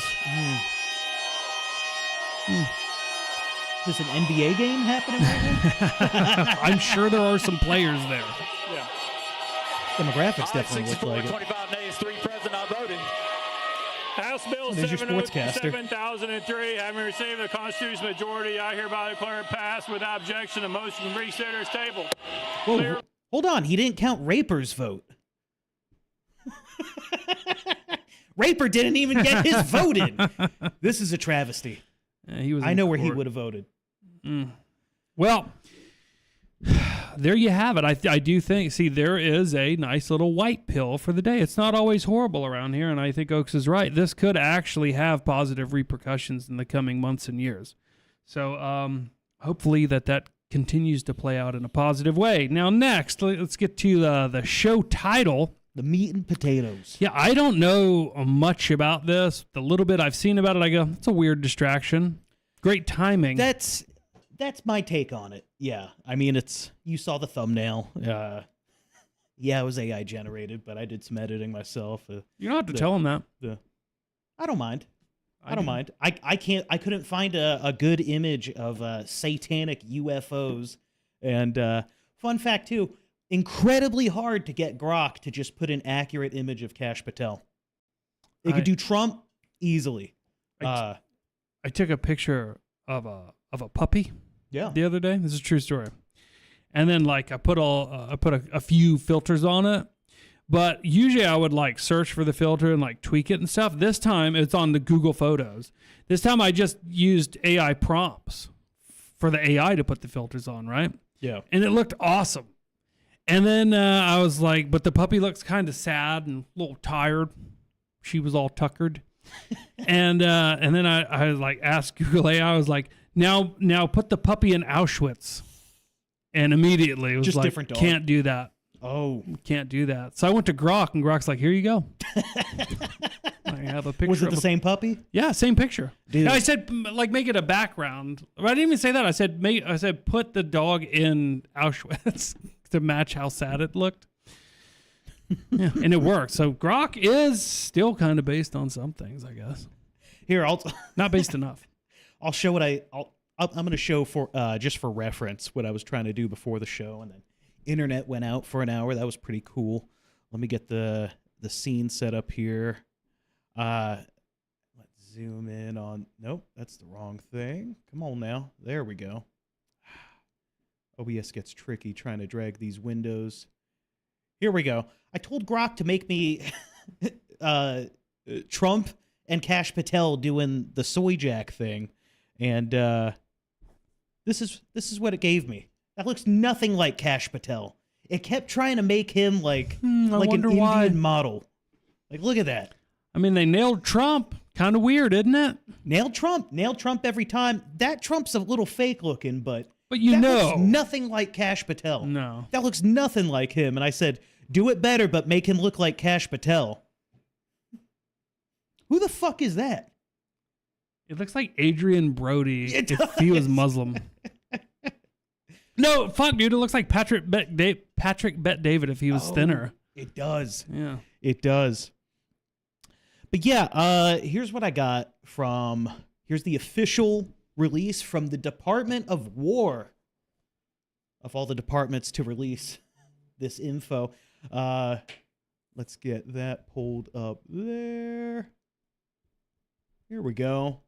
Is this an NBA game happening right now? I'm sure there are some players there. Yeah. Demographics definitely look like it. 25 nays, 3 present, not voting. House Bill There's your sportscaster. 7003, having received the Constitution's majority, I hereby declare it passed without objection. The motion to reconsider is tabled. Whoa, Clear. hold on. He didn't count Raper's vote. Raper didn't even get his vote in. This is a travesty. Yeah, he was I in know where he court. would have voted. Well, there you have it. I do think, see, there is a nice little white pill for the day. It's not always horrible around here, and I think Oaks is right. This could actually have positive repercussions in the coming months and years. So hopefully that continues to play out in a positive way. Now, next, let's get to the show title. The meat and potatoes. Yeah, I don't know much about this. The little bit I've seen about it, I go, it's a weird distraction. Great timing. That's my take on it. Yeah. I mean, you saw the thumbnail. Yeah, it was AI generated, but I did some editing myself. You don't have to tell them that. I don't mind. I don't mind. I couldn't find a good image of satanic UFOs. And fun fact too, incredibly hard to get Grok to just put an accurate image of Kash Patel. They could do Trump easily. I took a picture of a puppy. Yeah. The other day. This is a true story. And then like I put a few filters on it. But usually I would like search for the filter and like tweak it and stuff. This time it's on the Google Photos. This time I just used AI prompts for the AI to put the filters on, right? Yeah. And it looked awesome. And then I was like, but the puppy looks kind of sad and a little tired. She was all tuckered. and then I like asked Google AI, I was like, now put the puppy in Auschwitz. And immediately it was Just like, different dog. can't do that. Oh. Can't do that. So I went to Grok, and Grok's like, here you go. I have a picture. Was it of the same puppy? Yeah, same picture. Dude. And I said, like, make it a background. I didn't even say that. I said, put the dog in Auschwitz to match how sad it looked. Yeah, and it worked. So Grok is still kind of based on some things, I guess. Here, not based enough. I'll show what I'm going to show for just for reference what I was trying to do before the show, and then internet went out for an hour. That was pretty cool. Let me get the scene set up here. Let's zoom in on. Nope, that's the wrong thing. Come on now. There we go. OBS gets tricky trying to drag these windows. Here we go. I told Grok to make me Trump and Kash Patel doing the soy jack thing, and this is what it gave me. That looks nothing like Kash Patel. It kept trying to make him like an Indian model. Like, look at that. I mean, they nailed Trump. Kind of weird, isn't it? Nailed Trump every time. That Trump's a little fake looking, but that looks nothing like Kash Patel. No. That looks nothing like him. And I said, do it better, but make him look like Kash Patel. Who the fuck is that? It looks like Adrian Brody if he was Muslim. No, fuck, dude. It looks like Patrick Bet David if he was thinner. It does. Yeah. It does. But yeah, here's what I got here's the official release from the Department of War. Of all the departments to release this info. Let's get that pulled up there. Here we go.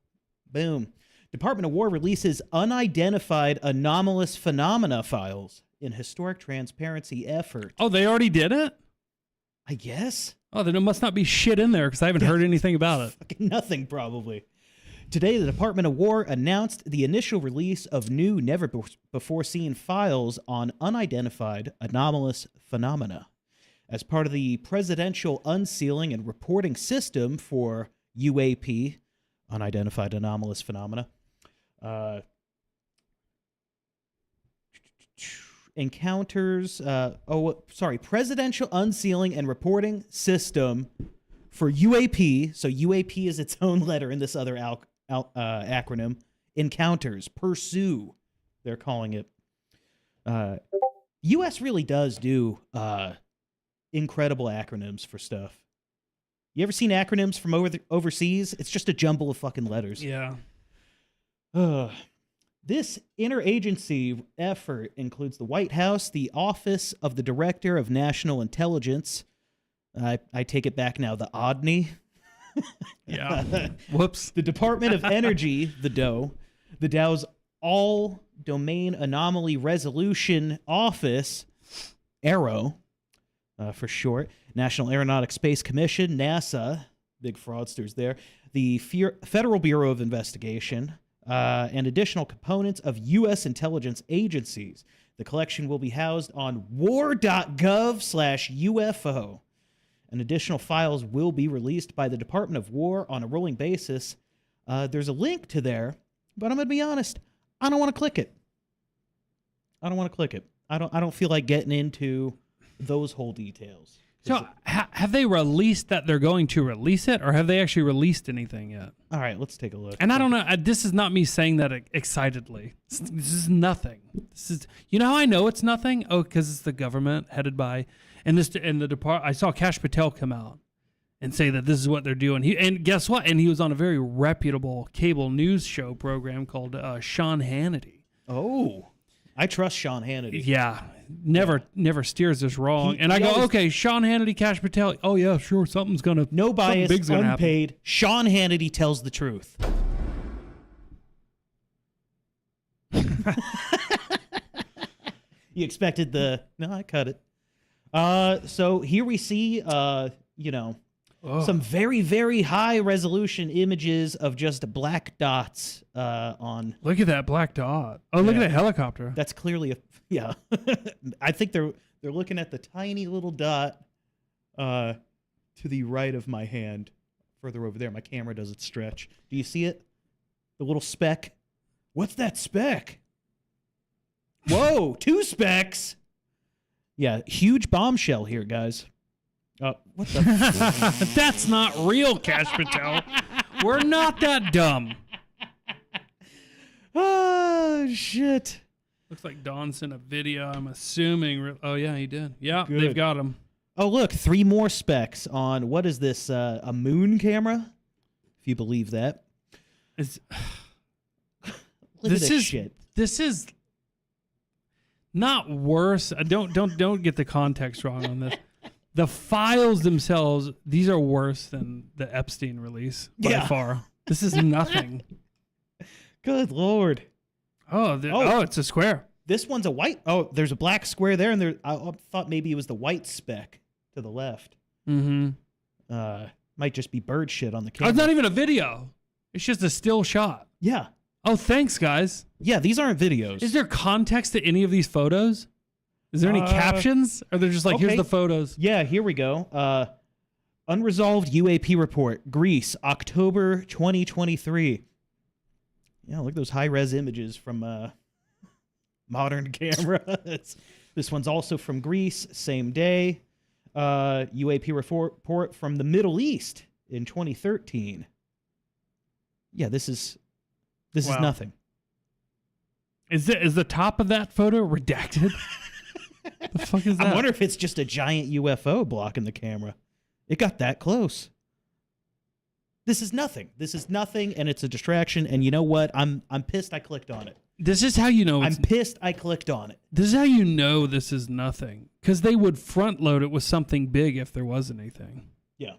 Boom. Department of War releases unidentified anomalous phenomena files in historic transparency effort. Oh, they already did it? I guess. Oh, then it must not be shit in there because I haven't heard anything about it. Fucking nothing, probably. Today, the Department of War announced the initial release of new, never-before-seen files on unidentified anomalous phenomena as part of the Presidential Unsealing and Reporting System for UAP, Unidentified Anomalous Phenomena. Presidential Unsealing and Reporting System for UAP. So UAP is its own letter in this other acronym. Encounters, pursue, they're calling it. U.S. really does do incredible acronyms for stuff. You ever seen acronyms from overseas? It's just a jumble of fucking letters. Yeah. This interagency effort includes the White House, the Office of the Director of National Intelligence. I take it back now, the ODNI. Yeah. Whoops. The Department of Energy, the DOE. The Dow's All Domain Anomaly Resolution Office, AARO, for short. National Aeronautics Space Commission, NASA, big fraudsters there. The Federal Bureau of Investigation, and additional components of U.S. intelligence agencies. The collection will be housed on war.gov/UFO. And additional files will be released by the Department of War on a rolling basis. There's a link to there, but I'm going to be honest, I don't want to click it. I don't feel like getting into those whole details. So have they released that they're going to release it, or have they actually released anything yet? All right, let's take a look. And I don't know. This is not me saying that excitedly. This is nothing. This is, you know how I know it's nothing? Oh, because it's the government headed by, and the department. I saw Kash Patel come out and say that this is what they're doing. And guess what? And he was on a very reputable cable news show program called Sean Hannity. Oh, I trust Sean Hannity. Yeah. Never steers us wrong. And I go, okay, Sean Hannity, Kash Patel. Oh, yeah, sure. Something's going to... No bias, unpaid. Happen. Sean Hannity tells the truth. You expected the... No, I cut it. So here we see, some very, very high resolution images of just black dots on... Look at that black dot. Oh, look at that helicopter. That's clearly a... Yeah. I think they're looking at the tiny little dot to the right of my hand, further over there. My camera doesn't stretch. Do you see it? The little speck? What's that speck? Whoa, 2 specks. Yeah, huge bombshell here, guys. What the? That's not real, Kash Patel. We're not that dumb. Oh, shit. Looks like Don sent a video, I'm assuming. Oh, yeah, he did. Yeah, Good. They've got him. Oh, look, 3 more specs on, what is this, a moon camera? If you believe that. This shit. This is not worse. Don't get the context wrong on this. The files themselves, these are worse than the Epstein release by far. This is nothing. Good Lord. Oh, it's a square. This one's a white. Oh, there's a black square there, and I thought maybe it was the white speck to the left. Mm-hmm. Might just be bird shit on the Oh, camera. it's not even a video. It's just a still shot. Yeah. Oh, thanks, guys. Yeah, these aren't videos. Is there context to any of these photos? Is there any captions? Or they're just like, here's the photos? Yeah, here we go. Unresolved UAP report, Greece, October 2023. Yeah, look at those high-res images from modern cameras. This one's also from Greece, same day. UAP report from the Middle East in 2013. Yeah, this is nothing. Is the top of that photo redacted? The fuck is that? I wonder if it's just a giant UFO blocking the camera. It got that close. This is nothing. And it's a distraction. And you know what? I'm pissed I clicked on it. This is how you know I'm pissed I clicked on it. This is how you know this is nothing. Because they would front load it with something big if there was anything. Yeah.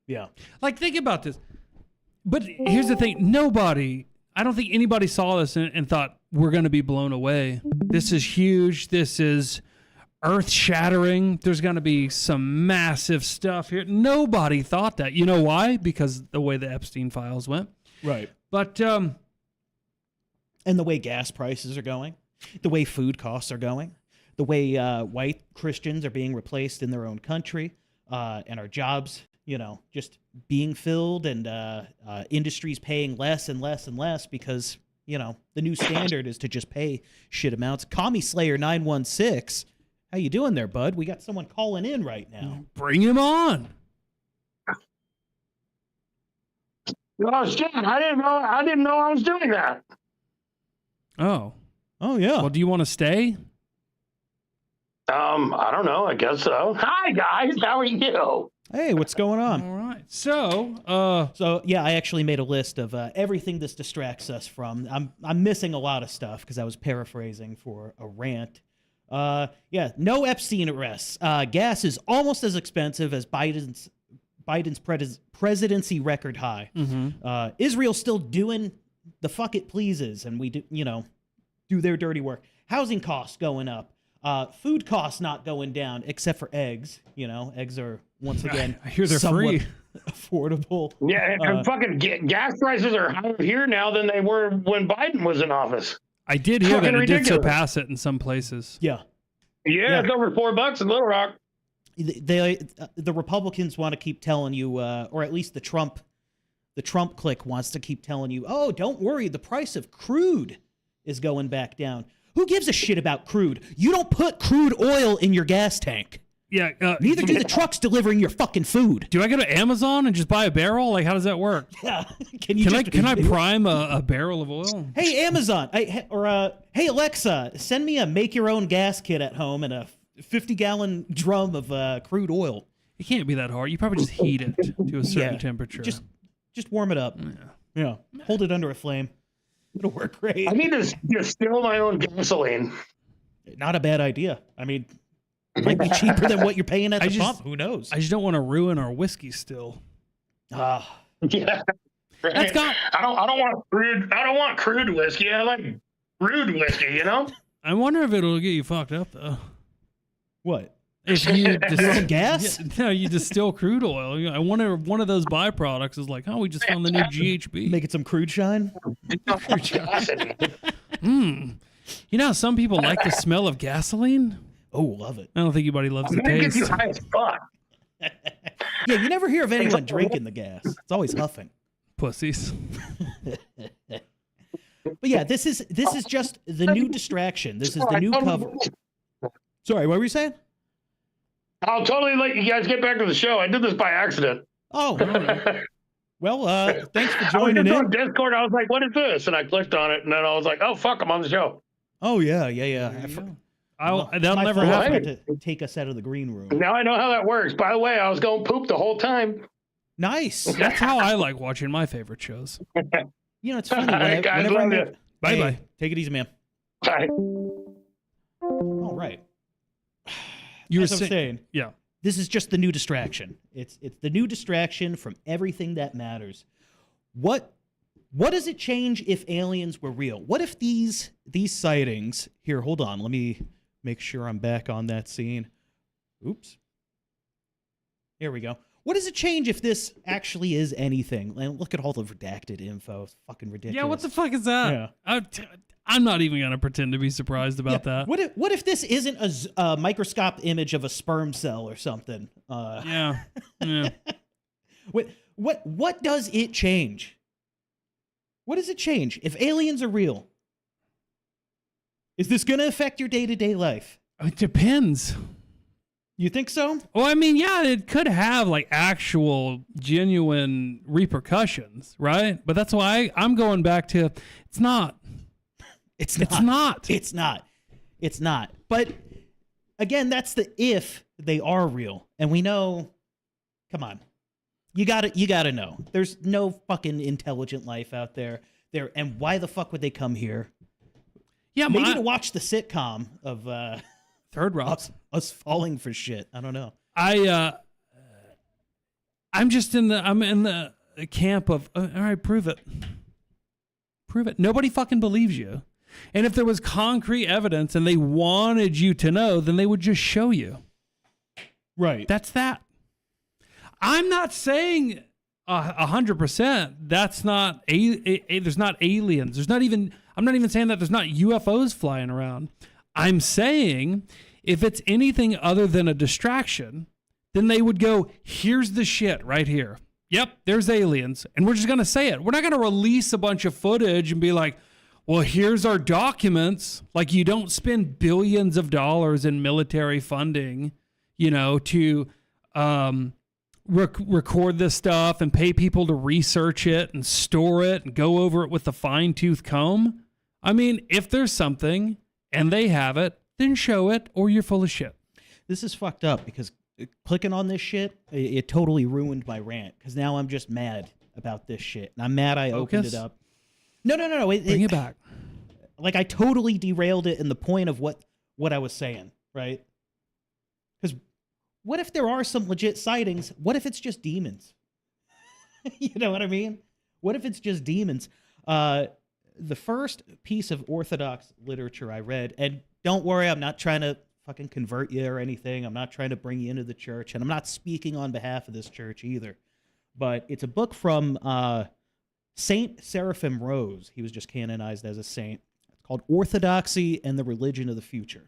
Yeah. Like, think about this. But here's the thing. I don't think anybody saw this and thought we're going to be blown away. This is huge. This is earth-shattering. There's going to be some massive stuff here. Nobody thought that. You know why? Because the way the Epstein files went. Right. But and the way gas prices are going, the way food costs are going, the way white Christians are being replaced in their own country, and our jobs, just being filled, and industries paying less and less and less because, the new standard is to just pay shit amounts. Commie Slayer 916, how you doing there, bud? We got someone calling in right now. Bring him on. Oh shit! I didn't know I was doing that. Oh yeah. Well, do you want to stay? I don't know. I guess so. Hi guys, how are you? Hey, what's going on? All right. So yeah, I actually made a list of everything this distracts us from. I'm missing a lot of stuff because I was paraphrasing for a rant. Yeah, no Epstein arrests. Gas is almost as expensive as Biden's presidency record high. Mm-hmm. Israel's still doing the fuck it pleases, and we do their dirty work. Housing costs going up. Food costs not going down, except for eggs. Eggs are once again I hear they're somewhat free. Affordable. Yeah, and fucking gas prices are higher here now than they were when Biden was in office. I did hear that it did ridiculous. surpass it in some places. Yeah, it's over $4 in Little Rock. The Republicans want to keep telling you, or at least the Trump clique wants to keep telling you, oh, don't worry, the price of crude is going back down. Who gives a shit about crude? You don't put crude oil in your gas tank. Yeah. Neither do the trucks delivering your fucking food. Do I go to Amazon and just buy a barrel? Like, how does that work? Yeah. Can I prime a barrel of oil? Hey, Amazon, hey Alexa, send me a make-your-own gas kit at home and a 50-gallon drum of crude oil. It can't be that hard. You probably just heat it to a certain temperature. Just warm it up. Yeah. Hold it under a flame. It'll work great. I need to distill my own gasoline. Not a bad idea. I mean, it might be cheaper than what you're paying at the pump. Who knows? I just don't want to ruin our whiskey still. Yeah. Right. I don't want crude. I don't want crude whiskey. I like brewed whiskey. I wonder if it'll get you fucked up though. What? If you distill gas? No, you distill crude oil. I wonder if one of those byproducts is like, oh, we just found the new GHB. Make it some crude shine? You know how some people like the smell of gasoline? Oh, love it. I don't think anybody loves the It gets taste. you high as fuck. Yeah, you never hear of anyone drinking the gas. It's always huffing. Pussies. But yeah, this is just the new distraction. This is the new cover. Sorry, what were you saying? I'll totally let you guys get back to the show. I did this by accident. Oh, well, thanks for I was joining just in. on Discord. I was like, what is this? And I clicked on it, and then I was like, oh, fuck, I'm on the show. Oh, yeah. That'll never happen. To take us out of the green room. Now I know how that works. By the way, I was going poop the whole time. Nice. That's how I like watching my favorite shows. It's funny. All right, guys, love you. Bye-bye. Take it easy, man. Bye. All right. You were As I was saying, yeah. This is just the new distraction. It's the new distraction from everything that matters. What does it change if aliens were real? What if these sightings here? Hold on, let me make sure I'm back on that scene. Oops. Here we go. What does it change if this actually is anything? And look at all the redacted info. It's fucking ridiculous. Yeah, what the fuck is that? Yeah. I'm not even gonna pretend to be surprised about that. What if this isn't a microscope image of a sperm cell or something? Yeah. What does it change? What does it change if aliens are real? Is this going to affect your day-to-day life? It depends. You think so? Well, I mean, yeah, it could have like actual, genuine repercussions, right? But that's why I'm going back to it's not. It's not. But again, that's the if they are real, and we know. Come on, you gotta know. There's no fucking intelligent life out there. And why the fuck would they come here? Yeah, maybe to watch the sitcom of Third Rock, us falling for shit. I don't know. I'm in the camp of, all right, prove it. Prove it. Nobody fucking believes you. And if there was concrete evidence and they wanted you to know, then they would just show you. Right. That's that. I'm not saying 100%. That's not there's not aliens. I'm not even saying that there's not UFOs flying around. I'm saying if it's anything other than a distraction, then they would go, here's the shit right here. Yep, there's aliens. And we're just going to say it. We're not going to release a bunch of footage and be like, well, here's our documents. Like, you don't spend billions of dollars in military funding, to record this stuff and pay people to research it and store it and go over it with a fine-tooth comb. I mean, if there's something and they have it, then show it, or you're full of shit. This is fucked up because clicking on this shit, it totally ruined my rant because now I'm just mad about this shit. And I'm mad I opened it up. No. Bring it back. Like, I totally derailed it in the point of what I was saying, right? Because what if there are some legit sightings? What if it's just demons? You know what I mean? What if it's just demons? The first piece of Orthodox literature I read, and don't worry, I'm not trying to fucking convert you or anything. I'm not trying to bring you into the church, and I'm not speaking on behalf of this church either. But it's a book from Saint Seraphim Rose. He was just canonized as a saint. It's called Orthodoxy and the Religion of the Future.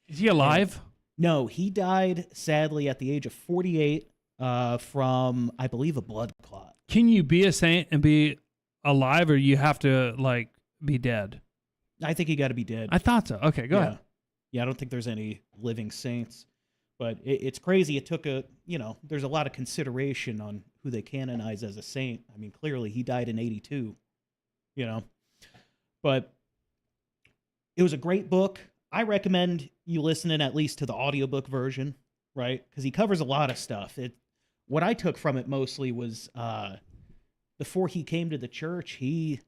Is he alive? And, no, he died, sadly, at the age of 48 from, I believe, a blood clot. Can you be a saint and be alive, or you have to, like, be dead? I think you got to be dead. I thought so. Okay, go ahead. Yeah, I don't think there's any living saints. But it's crazy. It took there's a lot of consideration on who they canonize as a saint. I mean, clearly he died in 82, But it was a great book. I recommend you listening at least to the audiobook version, right? Because he covers a lot of stuff. What I took from it mostly was before he came to the church, he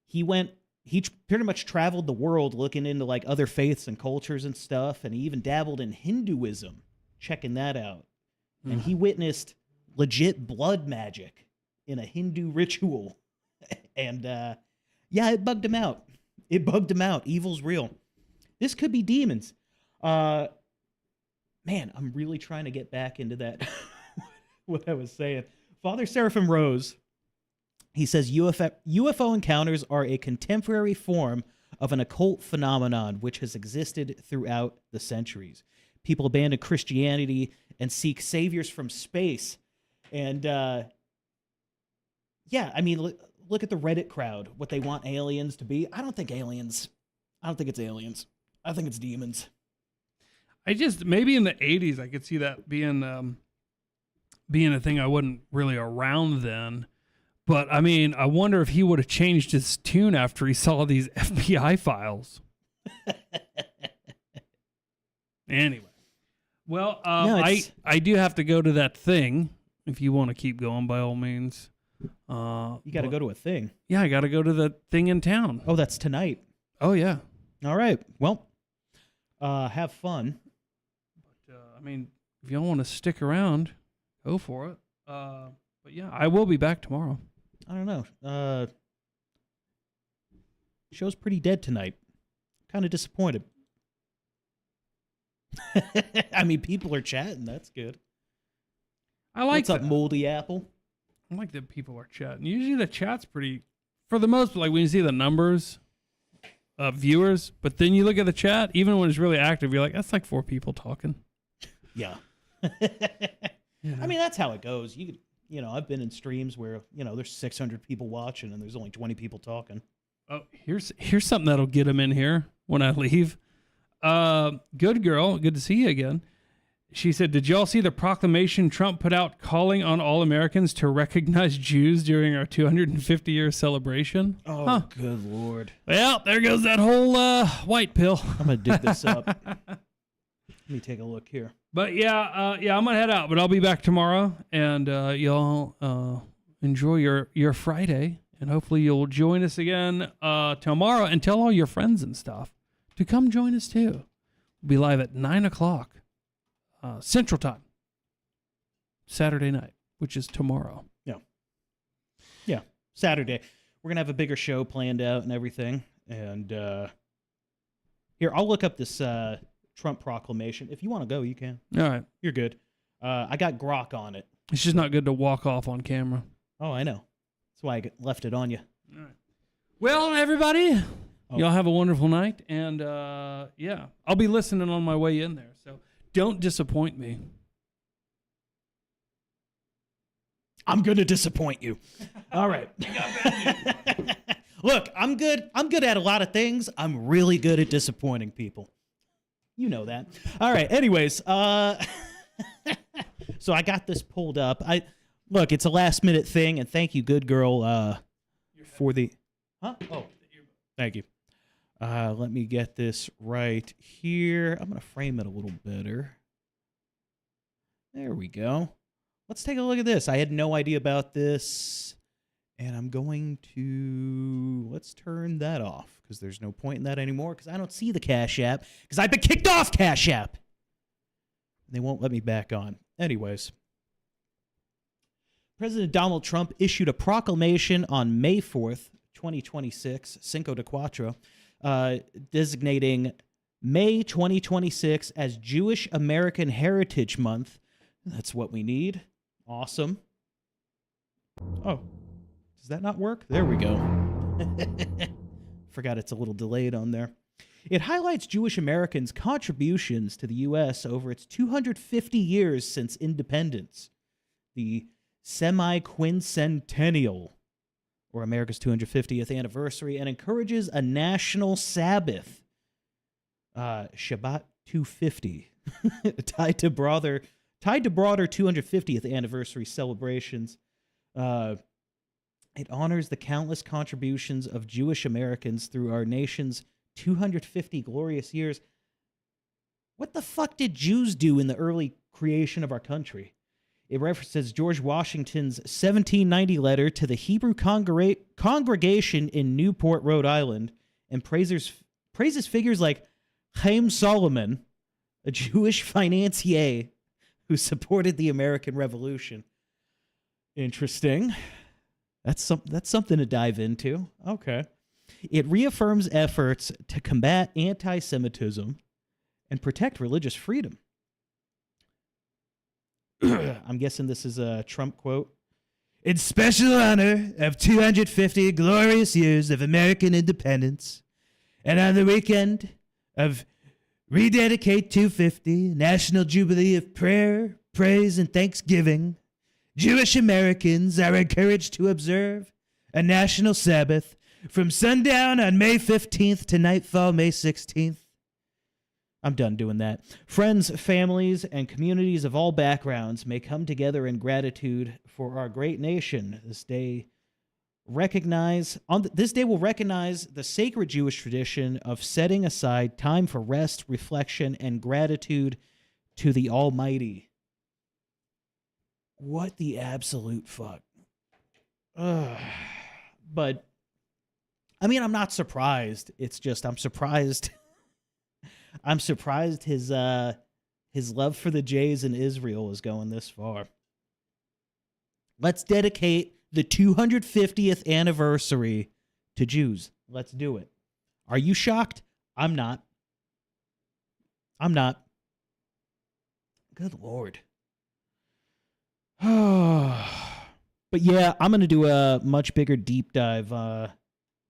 pretty much traveled the world looking into like other faiths and cultures and stuff. And he even dabbled in Hinduism, checking that out. And he witnessed legit blood magic in a Hindu ritual. And it bugged him out. Evil's real. This could be demons. Man, I'm really trying to get back into that, what I was saying. Father Seraphim Rose, he says UFO encounters are a contemporary form of an occult phenomenon which has existed throughout the centuries. People abandon Christianity and seek saviors from space. And I mean, look at the Reddit crowd, what they want aliens to be. I don't think it's aliens. I think it's demons. Maybe in the 80s, I could see that being a thing. I wasn't really around then. But, I mean, I wonder if he would have changed his tune after he saw these FBI files. Anyway. Well, I do have to go to that thing. If you want to keep going, by all means. You got to go to a thing. Yeah, I got to go to the thing in town. Oh, that's tonight. Oh, yeah. All right. Well, have fun. But, I mean, if y'all want to stick around, go for it. But, yeah, I will be back tomorrow. I don't know. Show's pretty dead tonight. Kind of disappointed. I mean, people are chatting. That's good. I like What's up, Moldy Apple? I like that people are chatting. Usually the chat's pretty, for the most, like when you see the numbers of viewers, but then you look at the chat, even when it's really active, you're like, that's like 4 people talking. Yeah. I mean, that's how it goes. I've been in streams where, there's 600 people watching and there's only 20 people talking. Oh, here's something that'll get them in here when I leave. Good girl. Good to see you again. She said, did y'all see the proclamation Trump put out calling on all Americans to recognize Jews during our 250-year celebration? Oh, good Lord. Well, there goes that whole white pill. I'm going to dig this up. Let me take a look here. But yeah, I'm going to head out, but I'll be back tomorrow. And y'all enjoy your Friday. And hopefully you'll join us again tomorrow. And tell all your friends and stuff to come join us too. We'll be live at 9 o'clock. Central Time, Saturday night, which is tomorrow. Yeah. Saturday. We're going to have a bigger show planned out and everything. And here, I'll look up this Trump proclamation. If you want to go, you can. All right. You're good. I got grok on it. It's just not good to walk off on camera. Oh, I know. That's why I left it on you. All right. Well, everybody, y'all have a wonderful night. And, yeah, I'll be listening on my way in there. So don't disappoint me. I'm going to disappoint you. All right. Look, I'm good. I'm good at a lot of things. I'm really good at disappointing people. You know that. All right. Anyways, so I got this pulled up. Look, it's a last minute thing, and thank you, good girl, for the. Huh? Oh, thank you. Let me get this right here. I'm gonna frame it a little better. There we go. Let's take a look at this. I had no idea about this, and I'm going to, let's turn that off because there's no point in that anymore because I don't see the Cash App because I've been kicked off Cash App. They won't let me back on. Anyways, President Donald Trump issued a proclamation on May 4th, 2026, Cinco de Cuatro, designating May 2026 as Jewish American Heritage Month. That's what we need. Awesome. Oh, does that not work? There we go. Forgot it's a little delayed on there. It highlights Jewish Americans' contributions to the U.S. over its 250 years since independence, the semi-quincentennial, or America's 250th anniversary, and encourages a national Sabbath, Shabbat 250, tied to broader 250th anniversary celebrations. It honors the countless contributions of Jewish Americans through our nation's 250 glorious years. What the fuck did Jews do in the early creation of our country? It references George Washington's 1790 letter to the Hebrew congregation in Newport, Rhode Island, and praises figures like Chaim Solomon, a Jewish financier who supported the American Revolution. Interesting. That's something to dive into. Okay. It reaffirms efforts to combat anti-Semitism and protect religious freedom. I'm guessing this is a Trump quote. In special honor of 250 glorious years of American independence, and on the weekend of Rededicate 250, National Jubilee of Prayer, Praise, and Thanksgiving, Jewish Americans are encouraged to observe a national Sabbath from sundown on May 15th to nightfall May 16th. I'm done doing that. Friends, families, and communities of all backgrounds may come together in gratitude for our great nation. This day will recognize the sacred Jewish tradition of setting aside time for rest, reflection, and gratitude to the Almighty. What the absolute fuck? But, I mean, I'm not surprised. It's just, I'm surprised. I'm surprised his love for the Jays in Israel is going this far. Let's dedicate the 250th anniversary to Jews. Let's do it. Are you shocked? I'm not. I'm not. Good Lord. But yeah, I'm going to do a much bigger deep dive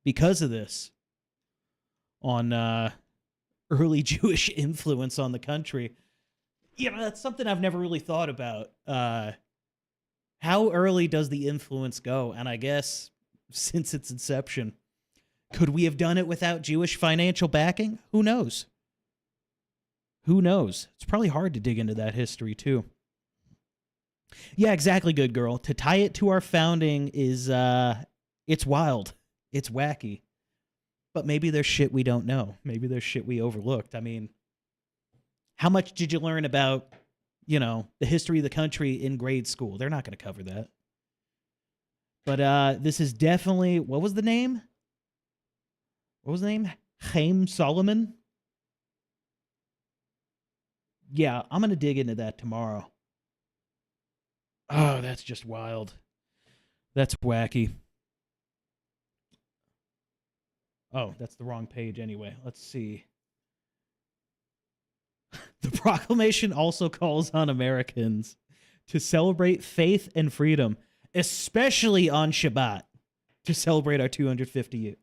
because of this on early Jewish influence on the country. You know, that's something I've never really thought about. How early does the influence go? And I guess since its inception, could we have done it without Jewish financial backing? Who knows? Who knows? It's probably hard to dig into that history too. Yeah, exactly, good girl. To tie it to our founding is, it's wild. It's wacky. But maybe there's shit we don't know. Maybe there's shit we overlooked. I mean, how much did you learn about, you know, the history of the country in grade school? They're not going to cover that. But this is definitely, what was the name? What was the name? Chaim Solomon? Yeah, I'm going to dig into that tomorrow. Oh, that's just wild. That's wacky. Oh, that's the wrong page anyway. Let's see. The proclamation also calls on Americans to celebrate faith and freedom, especially on Shabbat, to celebrate our 250th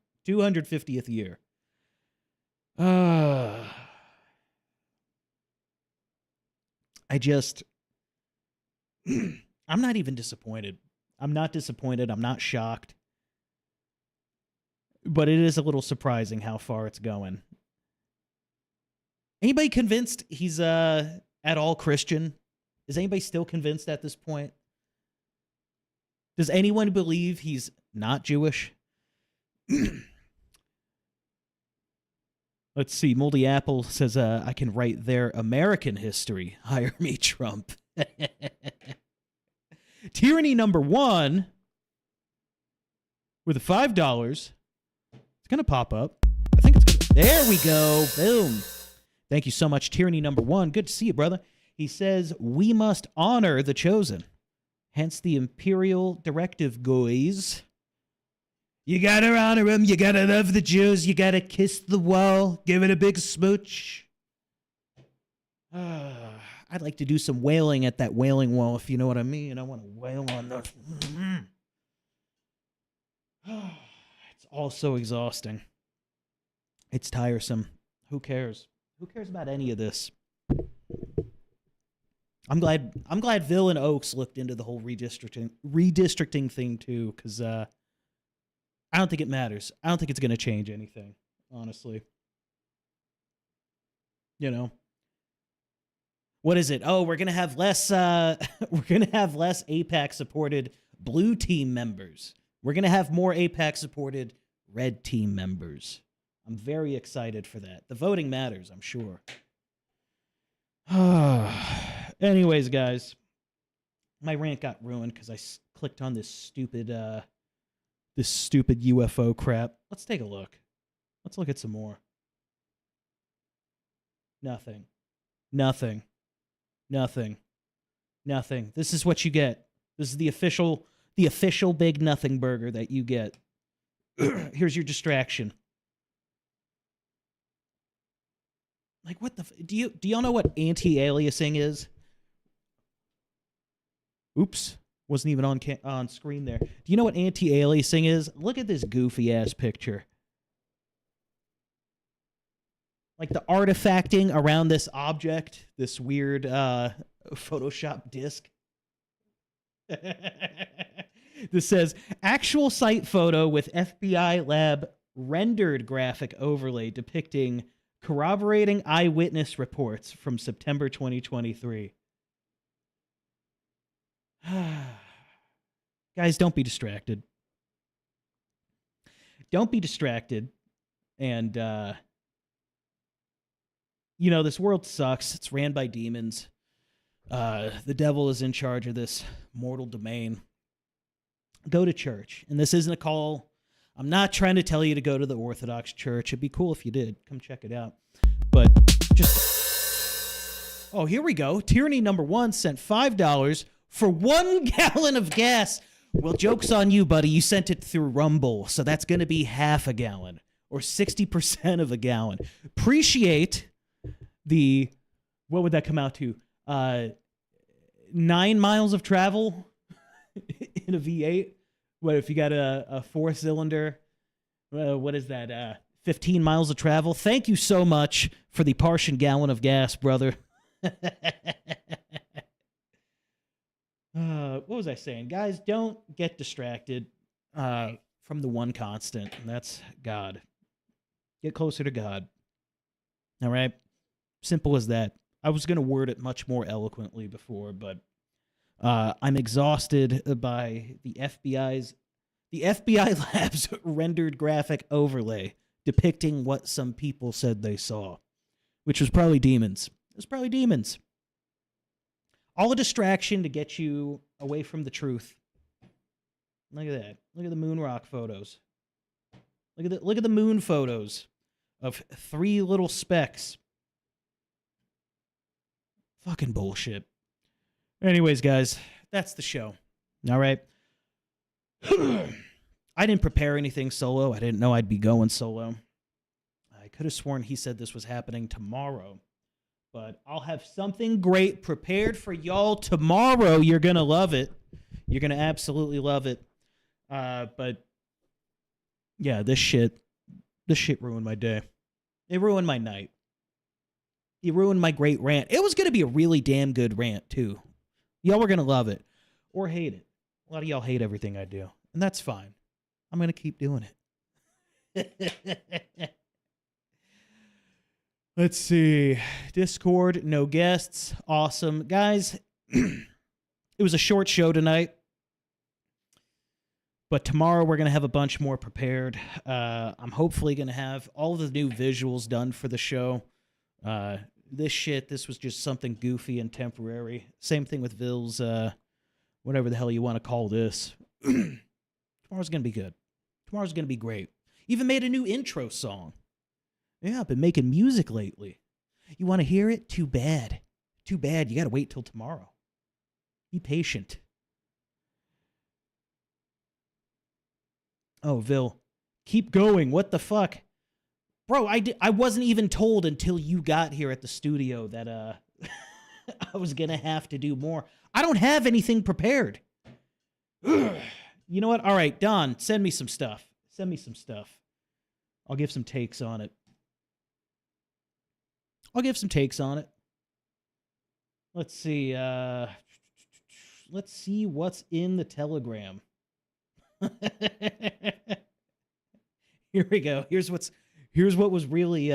year. I'm not even disappointed. I'm not disappointed. I'm not shocked. But it is a little surprising how far it's going. Anybody convinced he's at all Christian? Is anybody still convinced at this point? Does anyone believe he's not Jewish? Let's see. Moldy Apple says, I can write their American history. Hire me, Trump. Tyranny number 1 with the $5. It's going to pop up. I think it's going to. There we go. Boom. Thank you so much, Tyranny number 1. Good to see you, brother. He says, we must honor the chosen. Hence the imperial directive, guys. You got to honor them. You got to love the Jews. You got to kiss the wall. Give it a big smooch. I'd like to do some wailing at that wailing wall, if you know what I mean. I want to wail on those. It's all so exhausting. It's tiresome. Who cares? Who cares about any of this? I'm glad Ville and Oaks looked into the whole redistricting thing too, because I don't think it matters. I don't think it's going to change anything, honestly. You know. What is it? Oh, we're gonna have less AIPAC supported blue team members. We're gonna have more AIPAC supported red team members. I'm very excited for that. The voting matters, I'm sure. Anyways, guys, my rant got ruined because I clicked on this stupid UFO crap. Let's take a look. Let's look at some more. Nothing. This is what you get. This is the official big nothing burger that you get. Here's your distraction. Like, what the? Do y'all know what anti-aliasing is? Oops, wasn't even on screen there. Do you know what anti-aliasing is? Look at this goofy ass picture. Like the artifacting around this object, this weird Photoshop disc. This says, actual site photo with FBI lab rendered graphic overlay depicting corroborating eyewitness reports from September 2023. Guys, don't be distracted. Don't be distracted. And, you know, this world sucks. It's ran by demons. The devil is in charge of this mortal domain. Go to church. And this isn't a call. I'm not trying to tell you to go to the Orthodox Church. It'd be cool if you did. Come check it out. But just... Oh, here we go. Tyranny number 1 sent $5 for 1 gallon of gas. Well, joke's on you, buddy. You sent it through Rumble. So that's going to be half a gallon or 60% of a gallon. Appreciate the... What would that come out to? 9 miles of travel in a V8. What if you got a 4-cylinder? What is that? 15 miles of travel. Thank you so much for the partial gallon of gas, brother. What was I saying? Guys, don't get distracted from the one constant, and that's God. Get closer to God. All right? Simple as that. I was going to word it much more eloquently before, but I'm exhausted by the FBI Lab's rendered graphic overlay depicting what some people said they saw, which was probably demons. It was probably demons. All a distraction to get you away from the truth. Look at that. Look at the moon rock photos. Look at the moon photos of 3 little specks. Fucking bullshit. Anyways, guys, that's the show. All right. I didn't prepare anything solo. I didn't know I'd be going solo. I could have sworn he said this was happening tomorrow. But I'll have something great prepared for y'all tomorrow. You're going to love it. You're going to absolutely love it. But yeah, this shit ruined my day. It ruined my night. It ruined my great rant. It was going to be a really damn good rant, too. Y'all were going to love it or hate it. A lot of y'all hate everything I do, and that's fine. I'm going to keep doing it. Let's see. Discord, no guests. Awesome. Guys, it was a short show tonight. But tomorrow we're going to have a bunch more prepared. I'm hopefully going to have all the new visuals done for the show. This was just something goofy and temporary. Same thing with Ville's, whatever the hell you want to call this. Tomorrow's going to be good. Tomorrow's going to be great. Even made a new intro song. Yeah, I've been making music lately. You want to hear it? Too bad. Too bad. You got to wait till tomorrow. Be patient. Oh, Vil, keep going. What the fuck? Bro, I wasn't even told until you got here at the studio that I was going to have to do more. I don't have anything prepared. You know what? All right, Don, send me some stuff. Send me some stuff. I'll give some takes on it. Let's see. Let's see what's in the Telegram. Here we go. Here's what was really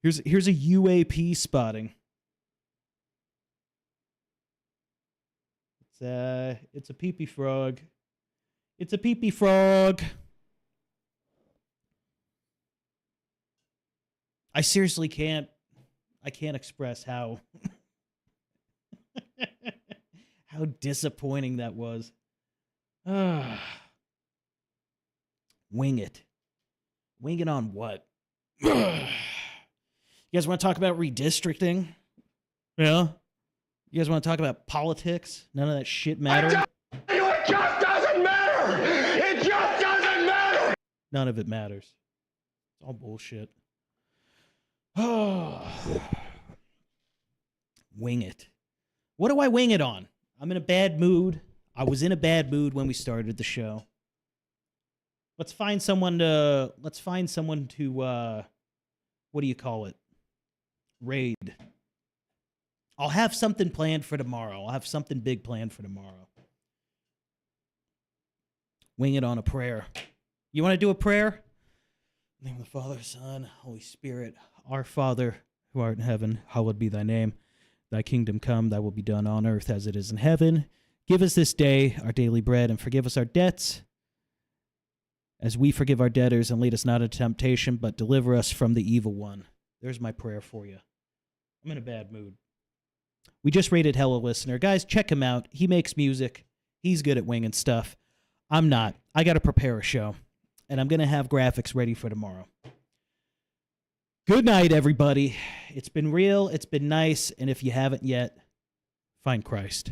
here's a UAP spotting. It's a pee-pee frog. It's a pee-pee frog. I seriously can't express how how disappointing that was. Wing it. Wing it on what? You guys want to talk about redistricting? Yeah? You guys want to talk about politics? None of that shit matters. It just doesn't matter! It just doesn't matter! None of it matters. It's all bullshit. Wing it. What do I wing it on? I'm in a bad mood. I was in a bad mood when we started the show. Let's find someone to what do you call it? Raid. I'll have something planned for tomorrow. I'll have something big planned for tomorrow. Wing it on a prayer. You want to do a prayer? In the name of the Father, Son, Holy Spirit. Our Father, who art in heaven, hallowed be thy name. Thy kingdom come, thy will be done on earth as it is in heaven. Give us this day our daily bread, and forgive us our debts, as we forgive our debtors, and lead us not into temptation, but deliver us from the evil one. There's my prayer for you. I'm in a bad mood. We just rated Hello Listener. Guys, check him out. He makes music. He's good at winging stuff. I'm not. I got to prepare a show, and I'm going to have graphics ready for tomorrow. Good night, everybody. It's been real. It's been nice. And if you haven't yet, find Christ.